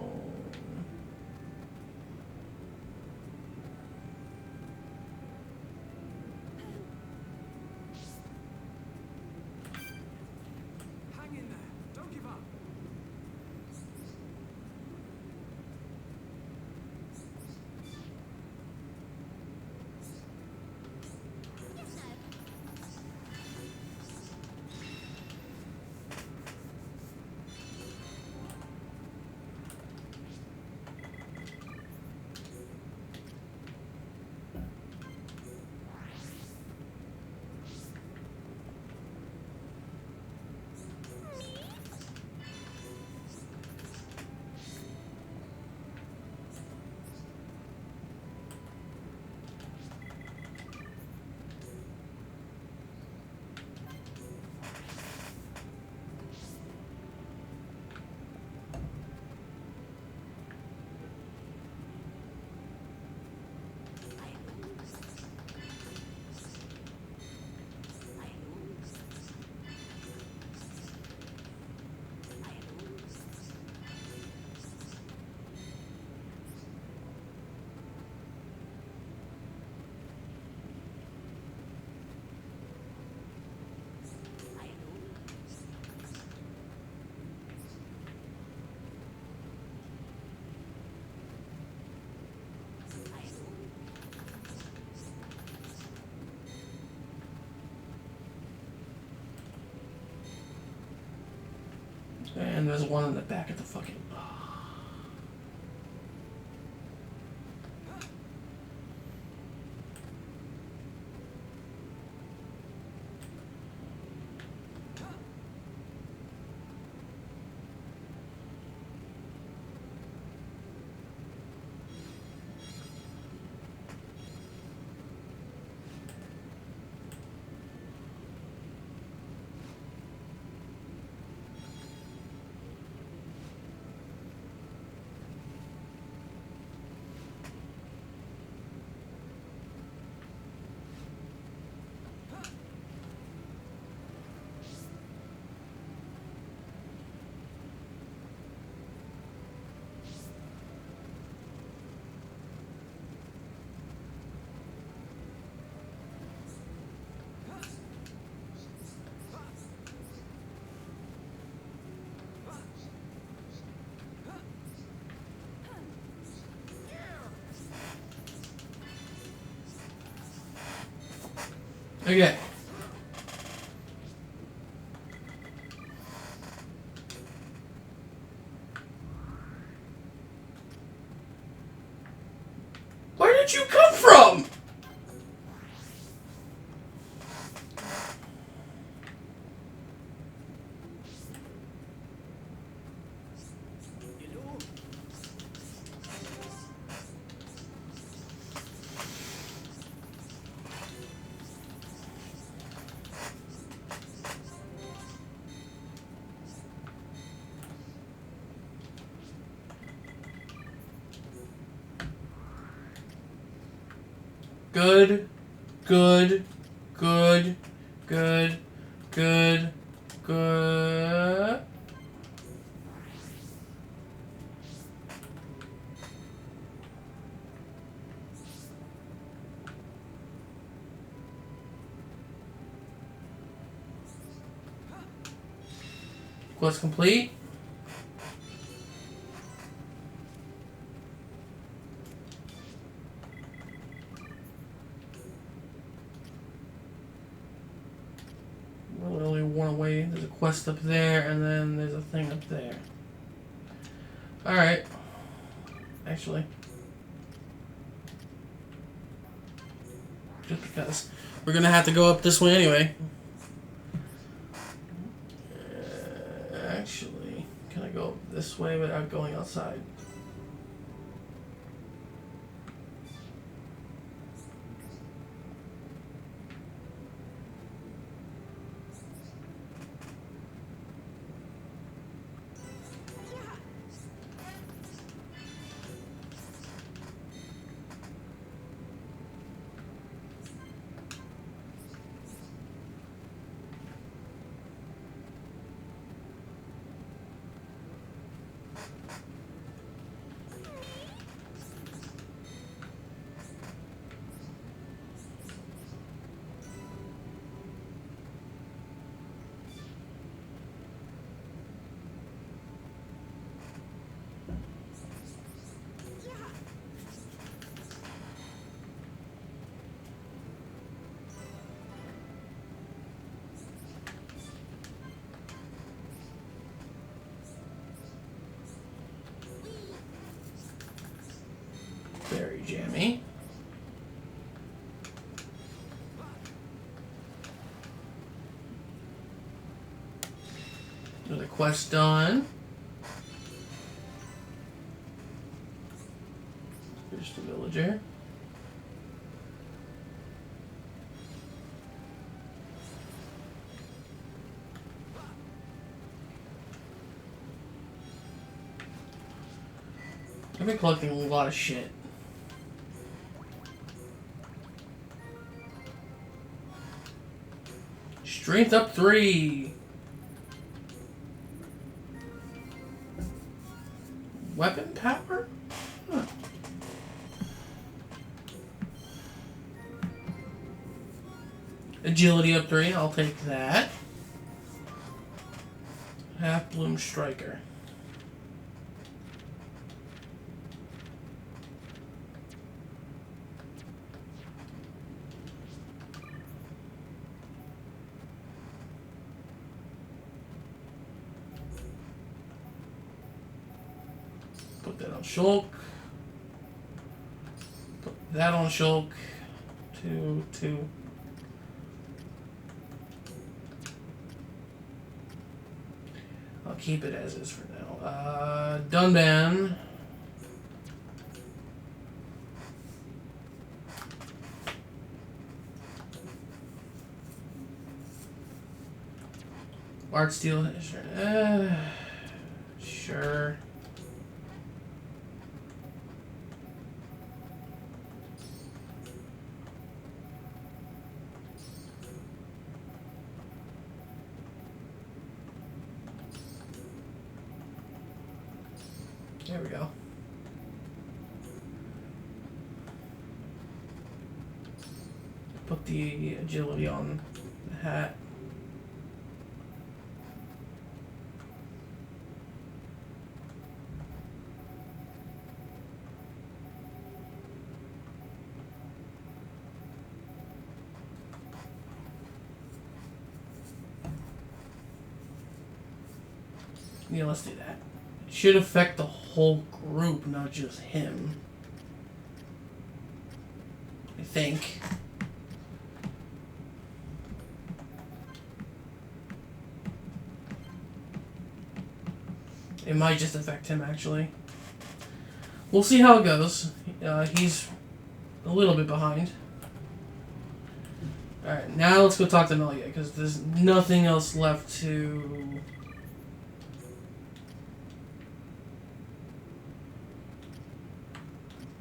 And there's one in the back of the fucking... Okay. did you come from? Good, good, good, good, good, good. Quest complete. Literally one away. There's a quest up there, and then there's a thing up there. Alright. Actually. Just because. We're gonna have to go up this way anyway. Actually, can I go this way without going outside? Very jammy. Another quest done. Here's the villager. I've been collecting a lot of shit. Strength up 3. Weapon power? Huh. Agility up 3, I'll take that. Half Bloom Striker. Put that on Shulk. Put that on Shulk. 2, 2. I'll keep it as is for now. Dunban. Art Steel. Sure. There we go. Put the agility on the hat. Yeah, let's do that. It should affect the whole group, not just him. think. It might just affect him, actually. We'll see how it goes. He's a little bit behind. Alright, now let's go talk to Melia, because there's nothing else left to...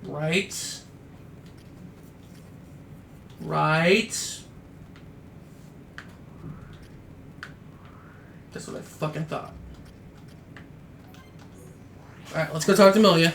Right. That's what I fucking thought. Alright, let's go talk to Melia.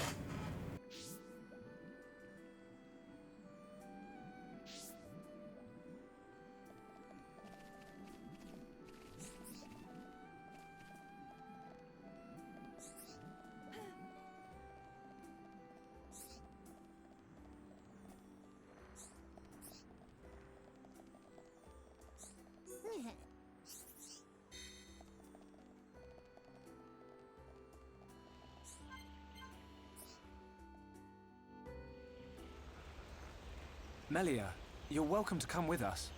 Melia, you're welcome to come with us.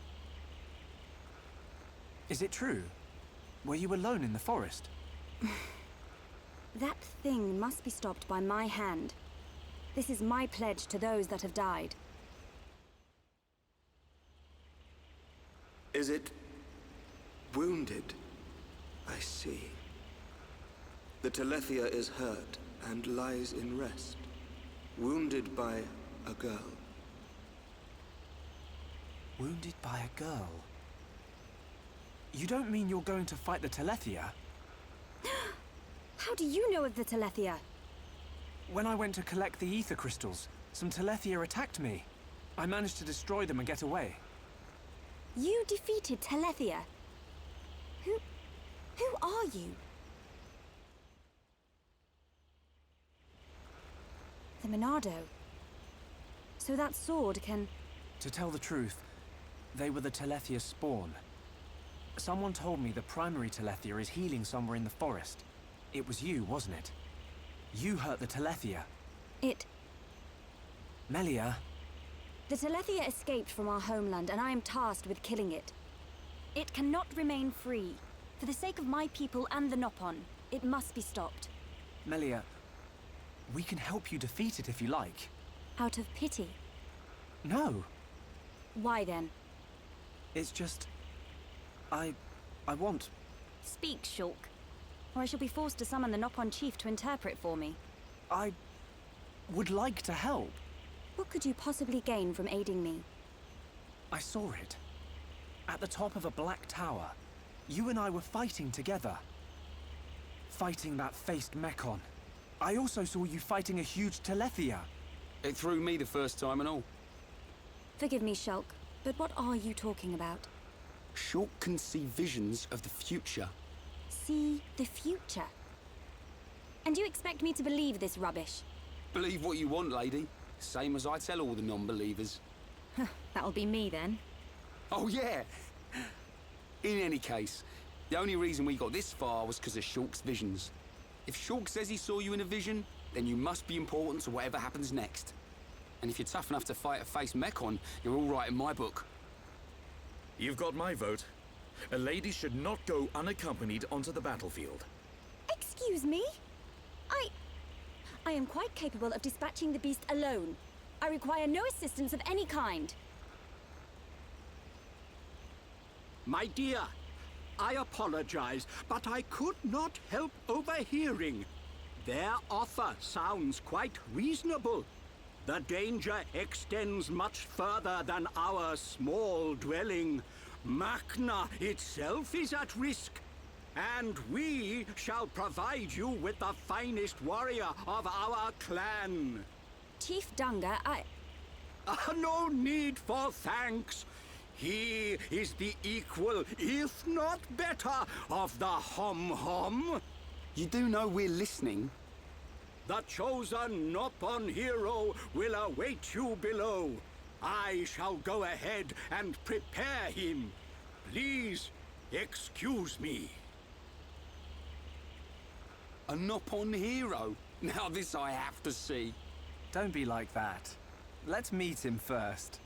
Is it true? Were you alone in the forest? That thing must be stopped by my hand. This is my pledge to those that have died. Is it wounded? I see. The Telethia is hurt and lies in rest, wounded by a girl. Wounded by a girl? You don't mean you're going to fight the Telethia? How do you know of the Telethia? When I went to collect the ether crystals, some Telethia attacked me. I managed to destroy them and get away. You defeated Telethia? Who are you? The Monado. So that sword can... To tell the truth, they were the Telethia spawn. Someone told me the primary Telethia is healing somewhere in the forest. It was you, wasn't it? You hurt the Telethia. Melia. The Telethia escaped from our homeland, and I am tasked with killing it. It cannot remain free. For the sake of my people and the Nopon, it must be stopped. Melia, we can help you defeat it if you like. Out of pity? No. Why then? It's just... I want... Speak, Shulk, or I shall be forced to summon the Nopon chief to interpret for me. I would like to help. What could you possibly gain from aiding me? I saw it. At the top of a black tower. You and I were fighting together. Fighting that faced Mekon. I also saw you fighting a huge Telethia. It threw me the first time and all. Forgive me, Shulk, but what are you talking about? Shulk can see visions of the future. See the future? And you expect me to believe this rubbish? Believe what you want, lady. Same as I tell all the non-believers. That'll be me then. Oh, yeah. In any case, the only reason we got this far was because of Shulk's visions. If Shulk says he saw you in a vision, then you must be important to whatever happens next. And if you're tough enough to fight a face Mekon, you're all right in my book. You've got my vote. A lady should not go unaccompanied onto the battlefield. Excuse me? I am quite capable of dispatching the beast alone. I require no assistance of any kind. My dear, I apologize, but I could not help overhearing. Their offer sounds quite reasonable. The danger extends much further than our small dwelling. Makna itself is at risk, and we shall provide you with the finest warrior of our clan. Chief Dunga, No need for thanks. He is the equal, if not better, of the Hom-Hom. You do know we're listening? The chosen Nopon hero will await you below. I shall go ahead and prepare him. Please, excuse me. A Nopon hero? Now this I have to see. Don't be like that. Let's meet him first.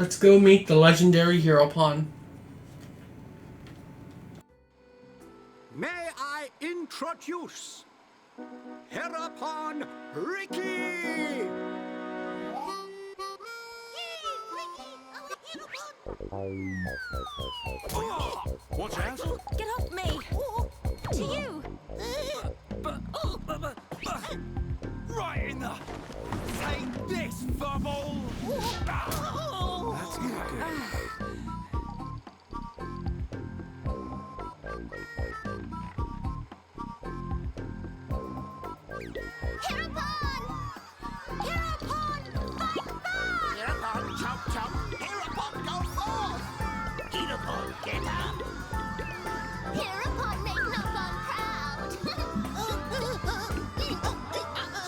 Let's go meet the legendary Heropon. May I introduce Heropon Riki! Watch out! Get off me! To you! Right in the... Take this, bubble! That's not good. Heropon! Heropon! Fight back! Heropon, chomp chomp. Heropon, go forth. Heropon, get up. Heropon, make Nopon proud!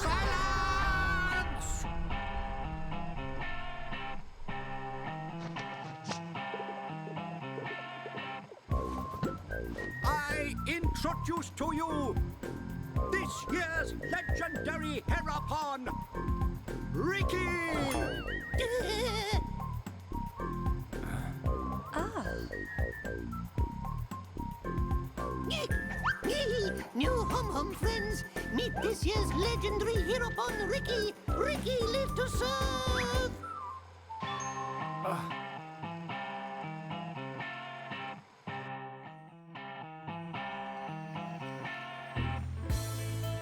Silence! I introduce to you this year's legendary Heropon, Riki! New hum friends, meet this year's legendary Heropon, Riki. Riki, live to serve.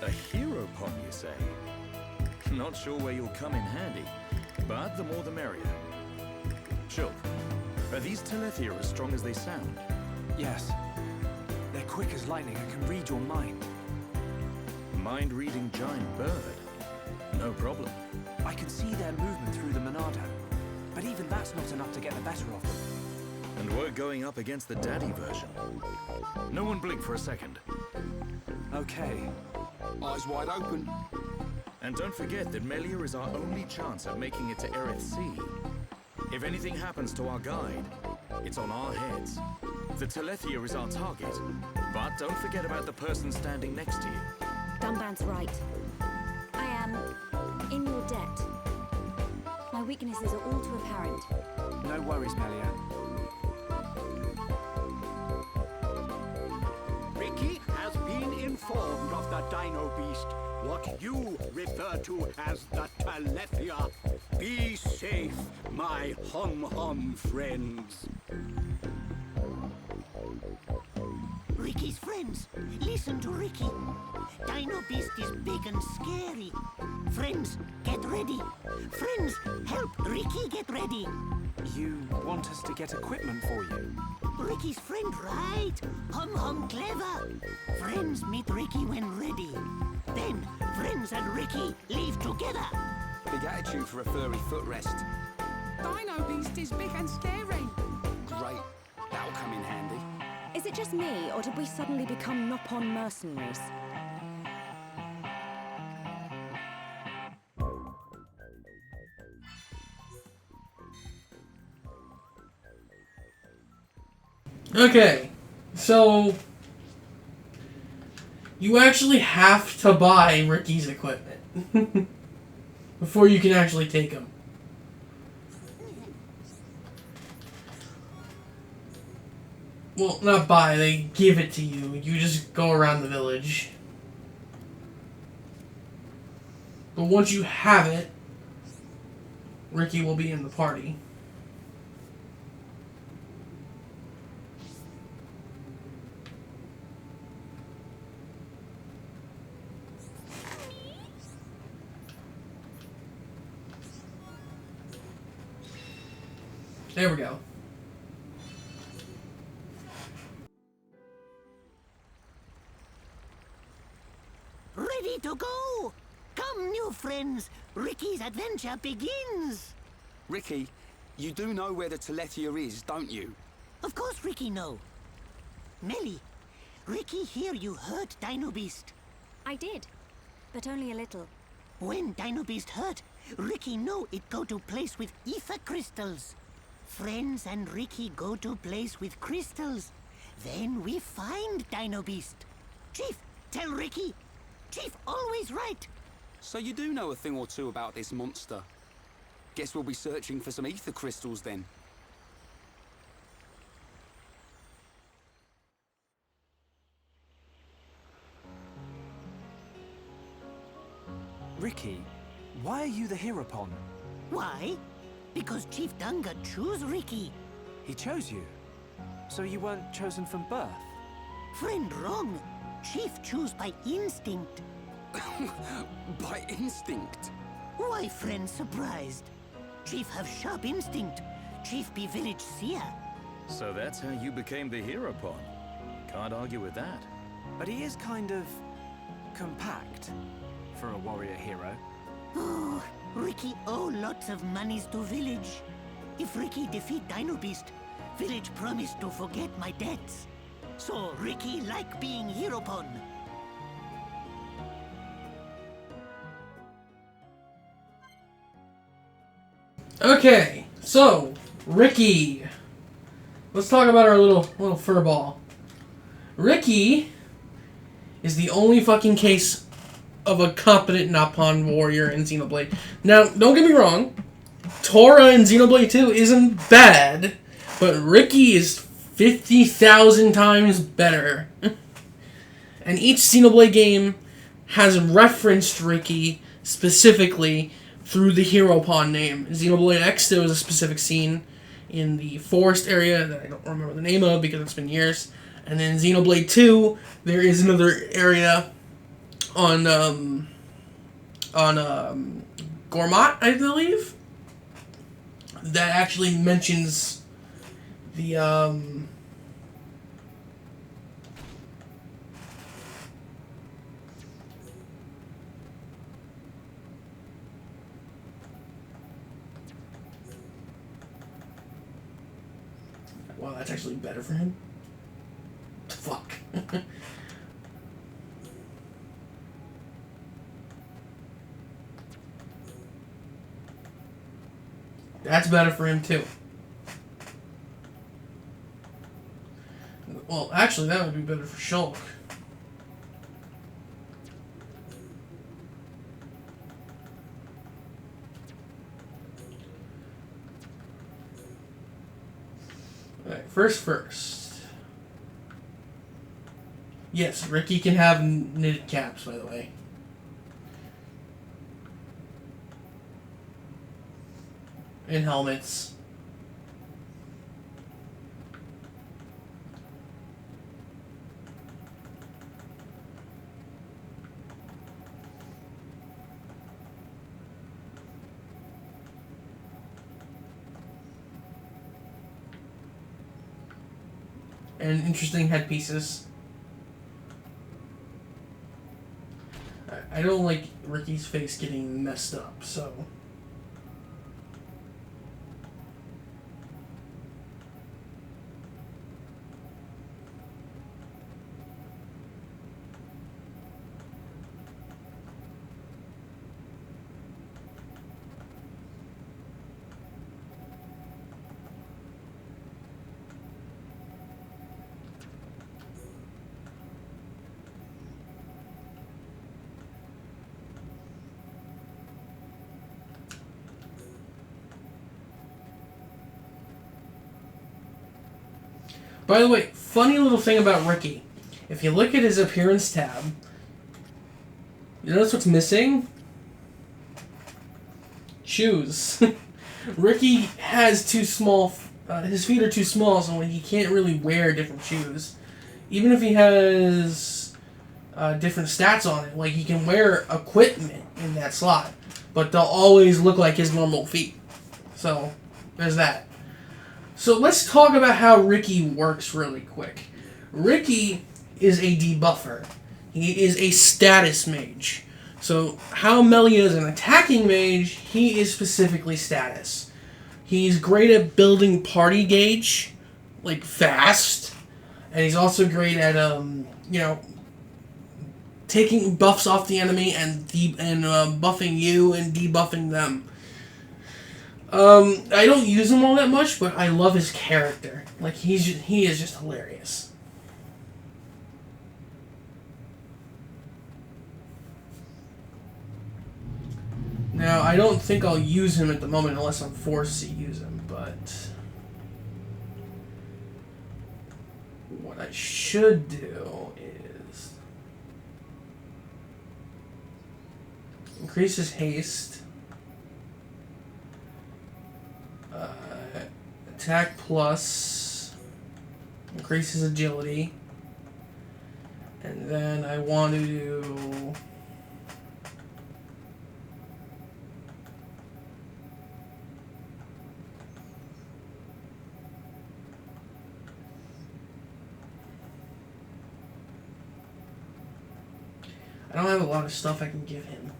A Heropon, you say? Not sure where you'll come in handy, but the more the merrier. Shulk, are these Telethia as strong as they sound? Yes. They're quick as lightning and can read your mind. Mind-reading giant bird? No problem. I can see their movement through the Monado, but even that's not enough to get the better of them. And we're going up against the daddy version. No one blink for a second. Okay. Eyes wide open. And don't forget that Melia is our only chance of making it to Erith Sea. If anything happens to our guide, it's on our heads. The Telethia is our target, but don't forget about the person standing next to you. Dunban's right. I am in your debt. My weaknesses are all too apparent. No worries, Melia. Riki has been informed of the Dino Beast, what you refer to as the Telethia. Be safe, my hum friends. Riki's friends, listen to Riki. Dino Beast is big and scary. Friends, get ready. Friends, help Riki get ready. You want us to get equipment for you? Riki's friend, right? Hum clever. Friends meet Riki when ready. Then, friends and Riki leave together. Big attitude for a furry footrest. Dino Beast is big and scary. Great. That'll come in handy. Is it just me, or did we suddenly become Nopon mercenaries? Okay, so you actually have to buy Riki's equipment before you can actually take him. Well, not buy, they give it to you. You just go around the village. But once you have it, Riki will be in the party. There we go. Ready to go! Come, new friends. Riki's adventure begins. Riki, you do know where the Telethia is, don't you? Of course Riki know. Melia, Riki hear you hurt Dino Beast. I did, but only a little. When Dino Beast hurt, Riki know it go to place with ether crystals. Friends and Riki go to place with crystals. Then we find Dino Beast. Chief, tell Riki. Chief always right. So you do know a thing or two about this monster? Guess we'll be searching for some ether crystals then. Riki, why are you the Heropon? Why? Because Chief Dunga chose Riki. He chose you. So you weren't chosen from birth? Friend, wrong. Chief chose by instinct. By instinct? Why, friend, surprised? Chief have sharp instinct. Chief be village seer. So that's how you became the Heropon. Can't argue with that. But he is kind of compact for a warrior hero. Oh, Riki owe lots of monies to village. If Riki defeat Dino Beast, village promised to forget my debts. So Riki like being Heropon. Okay, so Riki. Let's talk about our little furball. Riki is the only fucking case of a competent Napon warrior in Xenoblade. Now, don't get me wrong, Tora in Xenoblade 2 isn't bad, but Riki is 50,000 times better. And each Xenoblade game has referenced Riki specifically through the Heropon name. In Xenoblade X, there was a specific scene in the forest area that I don't remember the name of because it's been years. And then Xenoblade 2, there is another area on Gormat, I believe, that actually mentions the wow, that's actually better for him. Fuck. That's better for him too. Well, actually, that would be better for Shulk. Alright, first. Yes, Riki can have knitted caps, by the way. And helmets. And interesting headpieces. I don't like Riki's face getting messed up, so... By the way, funny little thing about Riki. If you look at his appearance tab, you notice what's missing? Shoes. Riki has too small, his feet are too small, so he can't really wear different shoes. Even if he has different stats on it, like he can wear equipment in that slot, but they'll always look like his normal feet. So, there's that. So let's talk about how Riki works really quick. Riki is a debuffer. He is a status mage. So how Melia is an attacking mage, he is specifically status. He's great at building party gauge, like fast, and he's also great at taking buffs off the enemy and buffing you and debuffing them. I don't use him all that much, but I love his character. Like, he is just hilarious. Now, I don't think I'll use him at the moment unless I'm forced to use him, but what I should do is increase his haste, attack plus, increase his agility, and then I want to do I don't have a lot of stuff I can give him.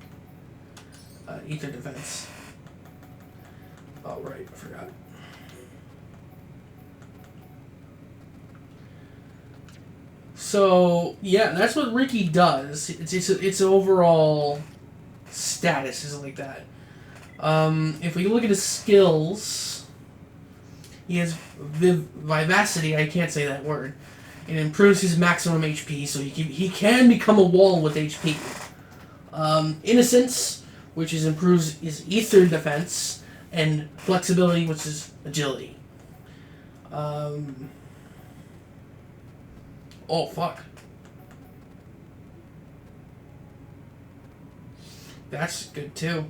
Ether defense. Oh, right, I forgot. So, yeah, that's what Riki does. Its overall status is like that. If we look at his skills, he has vivacity, I can't say that word. It improves his maximum HP, so he can become a wall with HP. Innocence, which improves his ether defense, and flexibility, which is agility. Oh, fuck. That's good, too.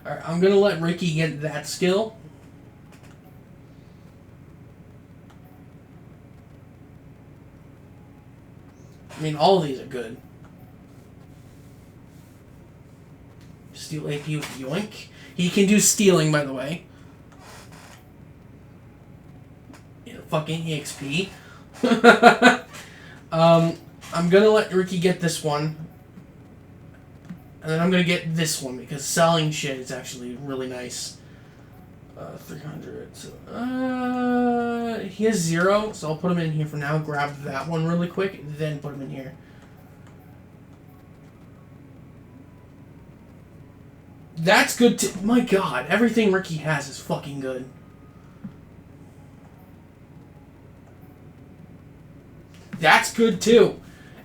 Alright, I'm gonna let Riki get that skill. I mean, all of these are good. Steal AP with Yoink. He can do stealing, by the way. Fucking EXP. I'm gonna let Riki get this one. And then I'm gonna get this one, because selling shit is actually really nice. 300. So, he has 0, so I'll put him in here for now. Grab that one really quick, and then put him in here. That's good too. My god, everything Riki has is fucking good. That's good too.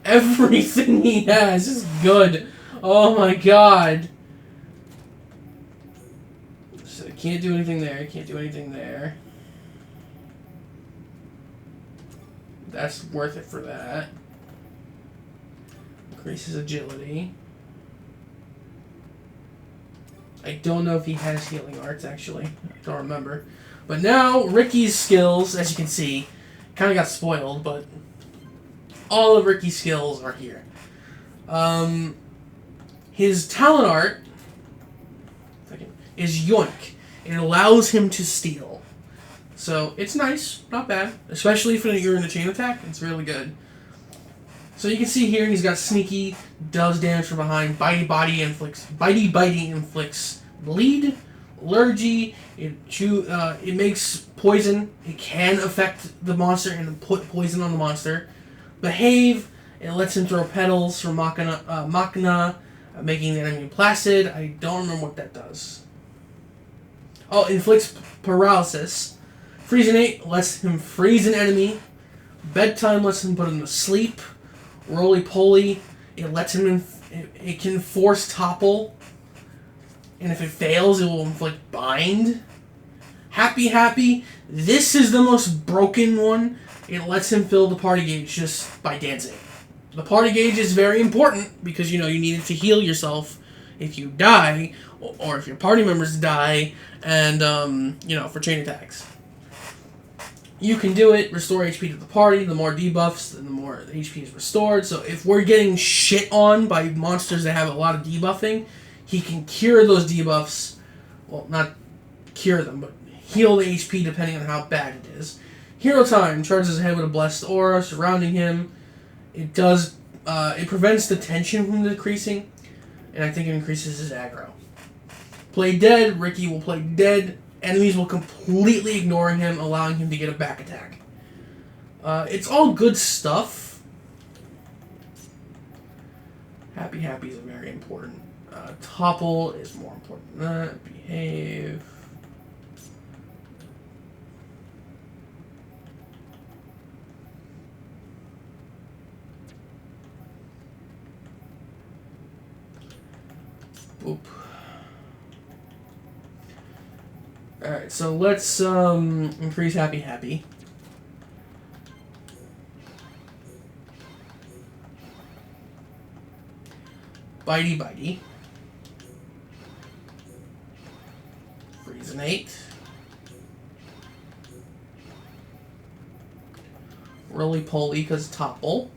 Everything he has is good. Oh my god. So can't do anything there, can't do anything there. That's worth it for that. Increases agility. I don't know if he has healing arts, actually. I don't remember. But now, Riki's skills, as you can see, kind of got spoiled, but all of Riki's skills are here. His talent art is Yoink. It allows him to steal. So, it's nice. Not bad. Especially if you're in a chain attack. It's really good. So you can see here, he's got Sneaky, does damage from behind, Bitey inflicts bleed, Allergy, it makes poison, it can affect the monster and put poison on the monster. Behave, it lets him throw petals from Machina, making the enemy placid. I don't remember what that does. Oh, inflicts paralysis. Freezinate lets him freeze an enemy. Bedtime lets him put him to sleep. Roly-poly, it lets him it can force topple, and if it fails, it will inflict bind. Happy, this is the most broken one. It lets him fill the party gauge just by dancing. The party gauge is very important because, you need it to heal yourself if you die, or if your party members die, and, for chain attacks. You can do it, restore HP to the party. The more debuffs, the more the HP is restored. So if we're getting shit on by monsters that have a lot of debuffing, he can cure those debuffs. Well, not cure them, but heal the HP depending on how bad it is. Hero Time charges ahead with a blessed aura surrounding him. It does, it prevents the tension from decreasing, and I think it increases his aggro. Play Dead, Riki will play dead. Enemies will completely ignore him, allowing him to get a back attack. It's all good stuff. Happy is very important. Topple is more important than that. Behave. Boop. Alright, so let's increase happy. Bitey. Freezenate. Roly-poly, because topple.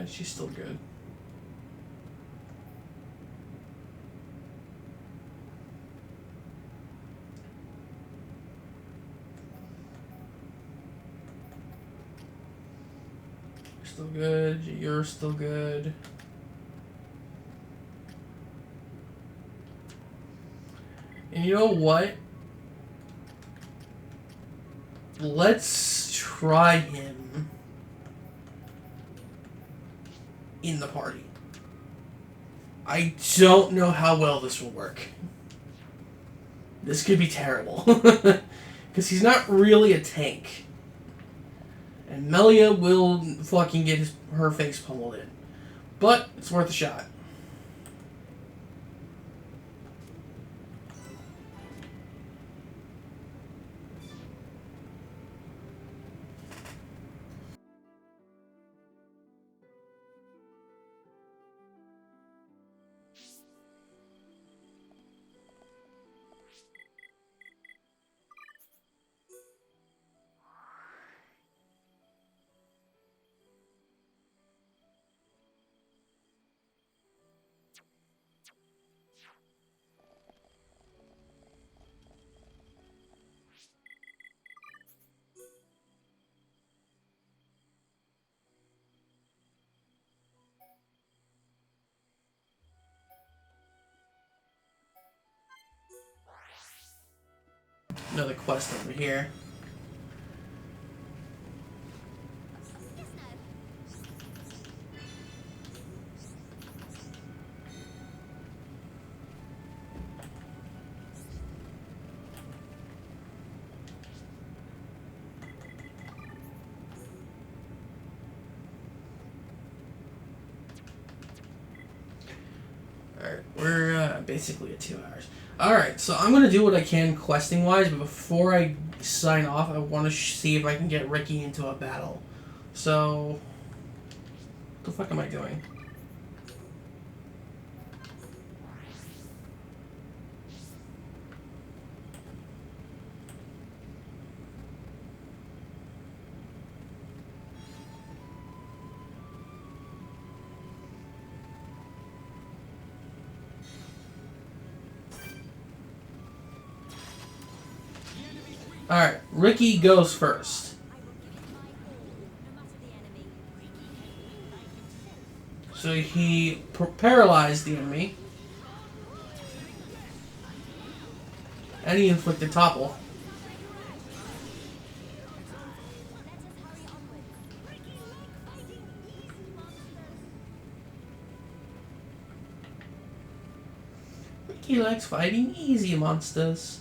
She's still good. Still good. You're still good. And you know what? Let's try him in the party. I don't know how well this will work. This could be terrible. Because he's not really a tank. And Melia will fucking get her face pummeled in. But it's worth a shot. Another quest over here. Alright, we're basically at 2 hours. Alright, so I'm going to do what I can questing-wise, but before I sign off, I want to see if I can get Riki into a battle. So, what the fuck am I doing? Alright, Riki goes first. So he paralyzed the enemy. And he inflicted topple. Riki likes fighting easy monsters.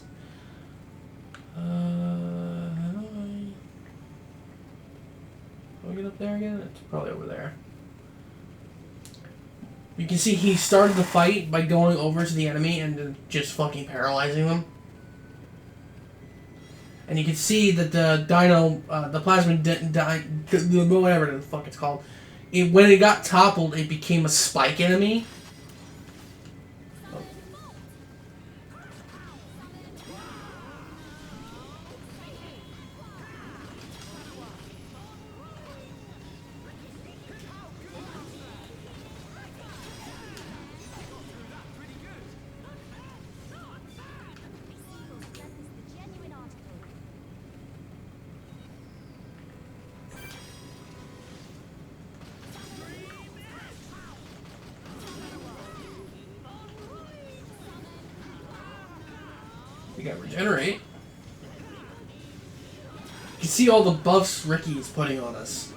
How do I get up there again? It's probably over there. You can see he started the fight by going over to the enemy and then just fucking paralyzing them. And you can see that the dino, the plasma whatever the fuck it's called, when it got toppled, it became a spike enemy. We got regenerate. You can see all the buffs Riki is putting on us.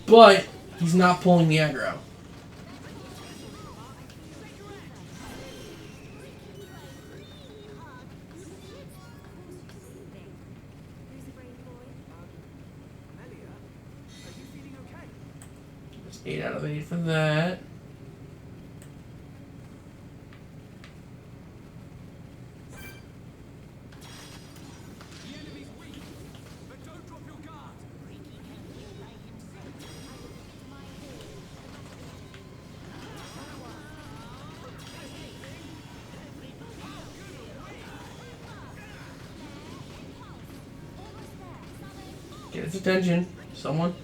but he's not pulling the aggro. Melia, are you feeling okay? That's 8 out of 8 for that. Get his attention. Someone.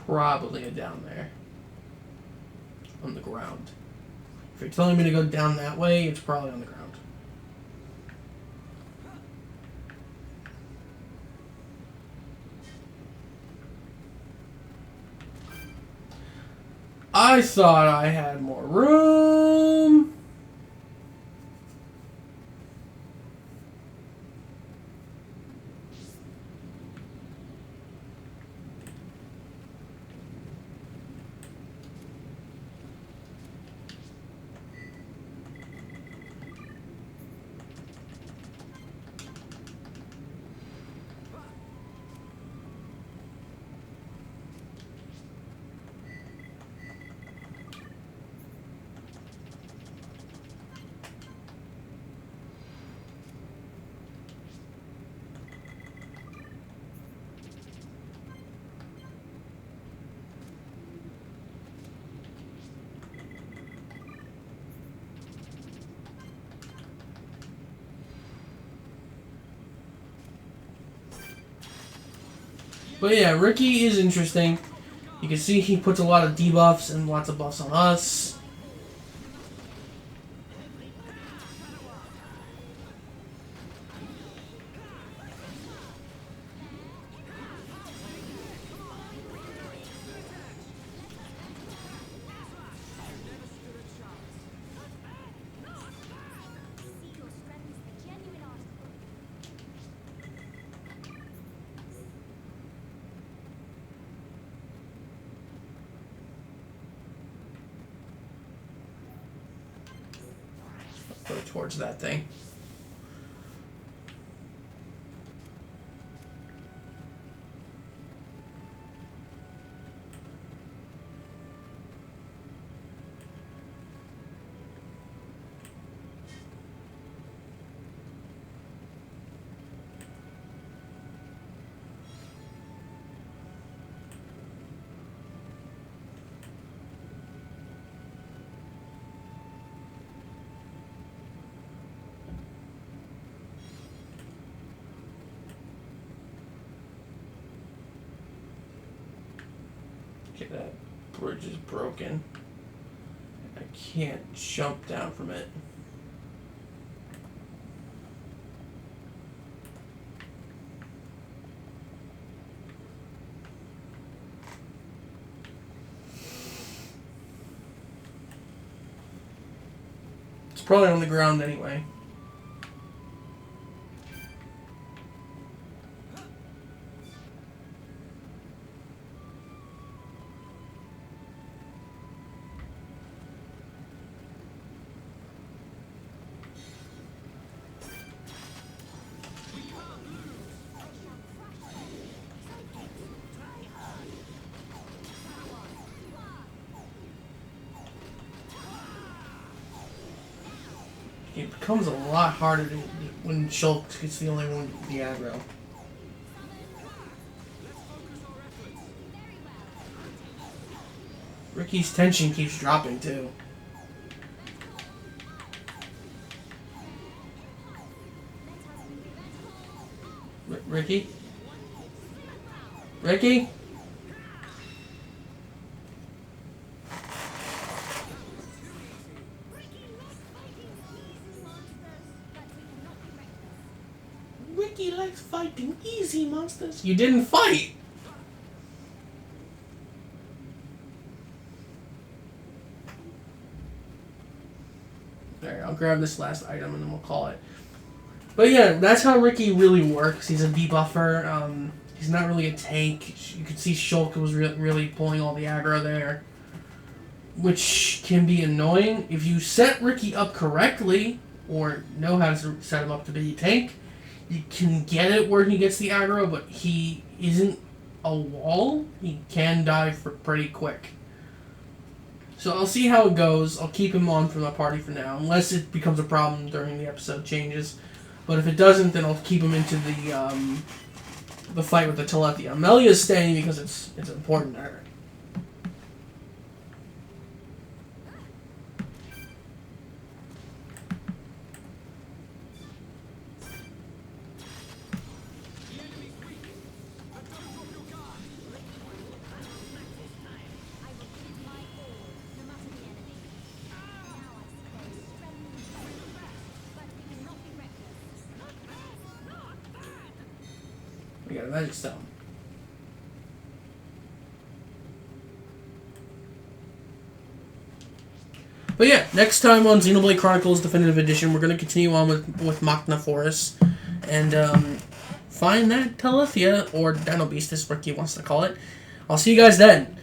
Probably down there. On the ground. If you're telling me to go down that way, it's probably on the ground. I thought I had more room. But yeah, Riki is interesting. You can see he puts a lot of debuffs and lots of buffs on us. Put it towards that thing. Okay, that bridge is broken. I can't jump down from it. It's probably on the ground anyway. It becomes a lot harder to, when Shulk gets the only one with the aggro. Riki's tension keeps dropping too. Riki? Riki? fighting easy, monsters. You didn't fight. There, I'll grab this last item and then we'll call it. But yeah, that's how Riki really works. He's a debuffer. He's not really a tank. You could see Shulk was really pulling all the aggro there, which can be annoying. If you set Riki up correctly, or know how to set him up to be a tank, you can get it where he gets the aggro, but he isn't a wall. He can die for pretty quick. So I'll see how it goes. I'll keep him on from the party for now, unless it becomes a problem during the episode changes. But if it doesn't, then I'll keep him into the fight with the Telethia. Melia's staying because it's important to her. We got a magic stone. But yeah, next time on Xenoblade Chronicles Definitive Edition, we're going to continue on with Magna Forest and find that Telethia, or Dino Beast as Riki wants to call it. I'll see you guys then.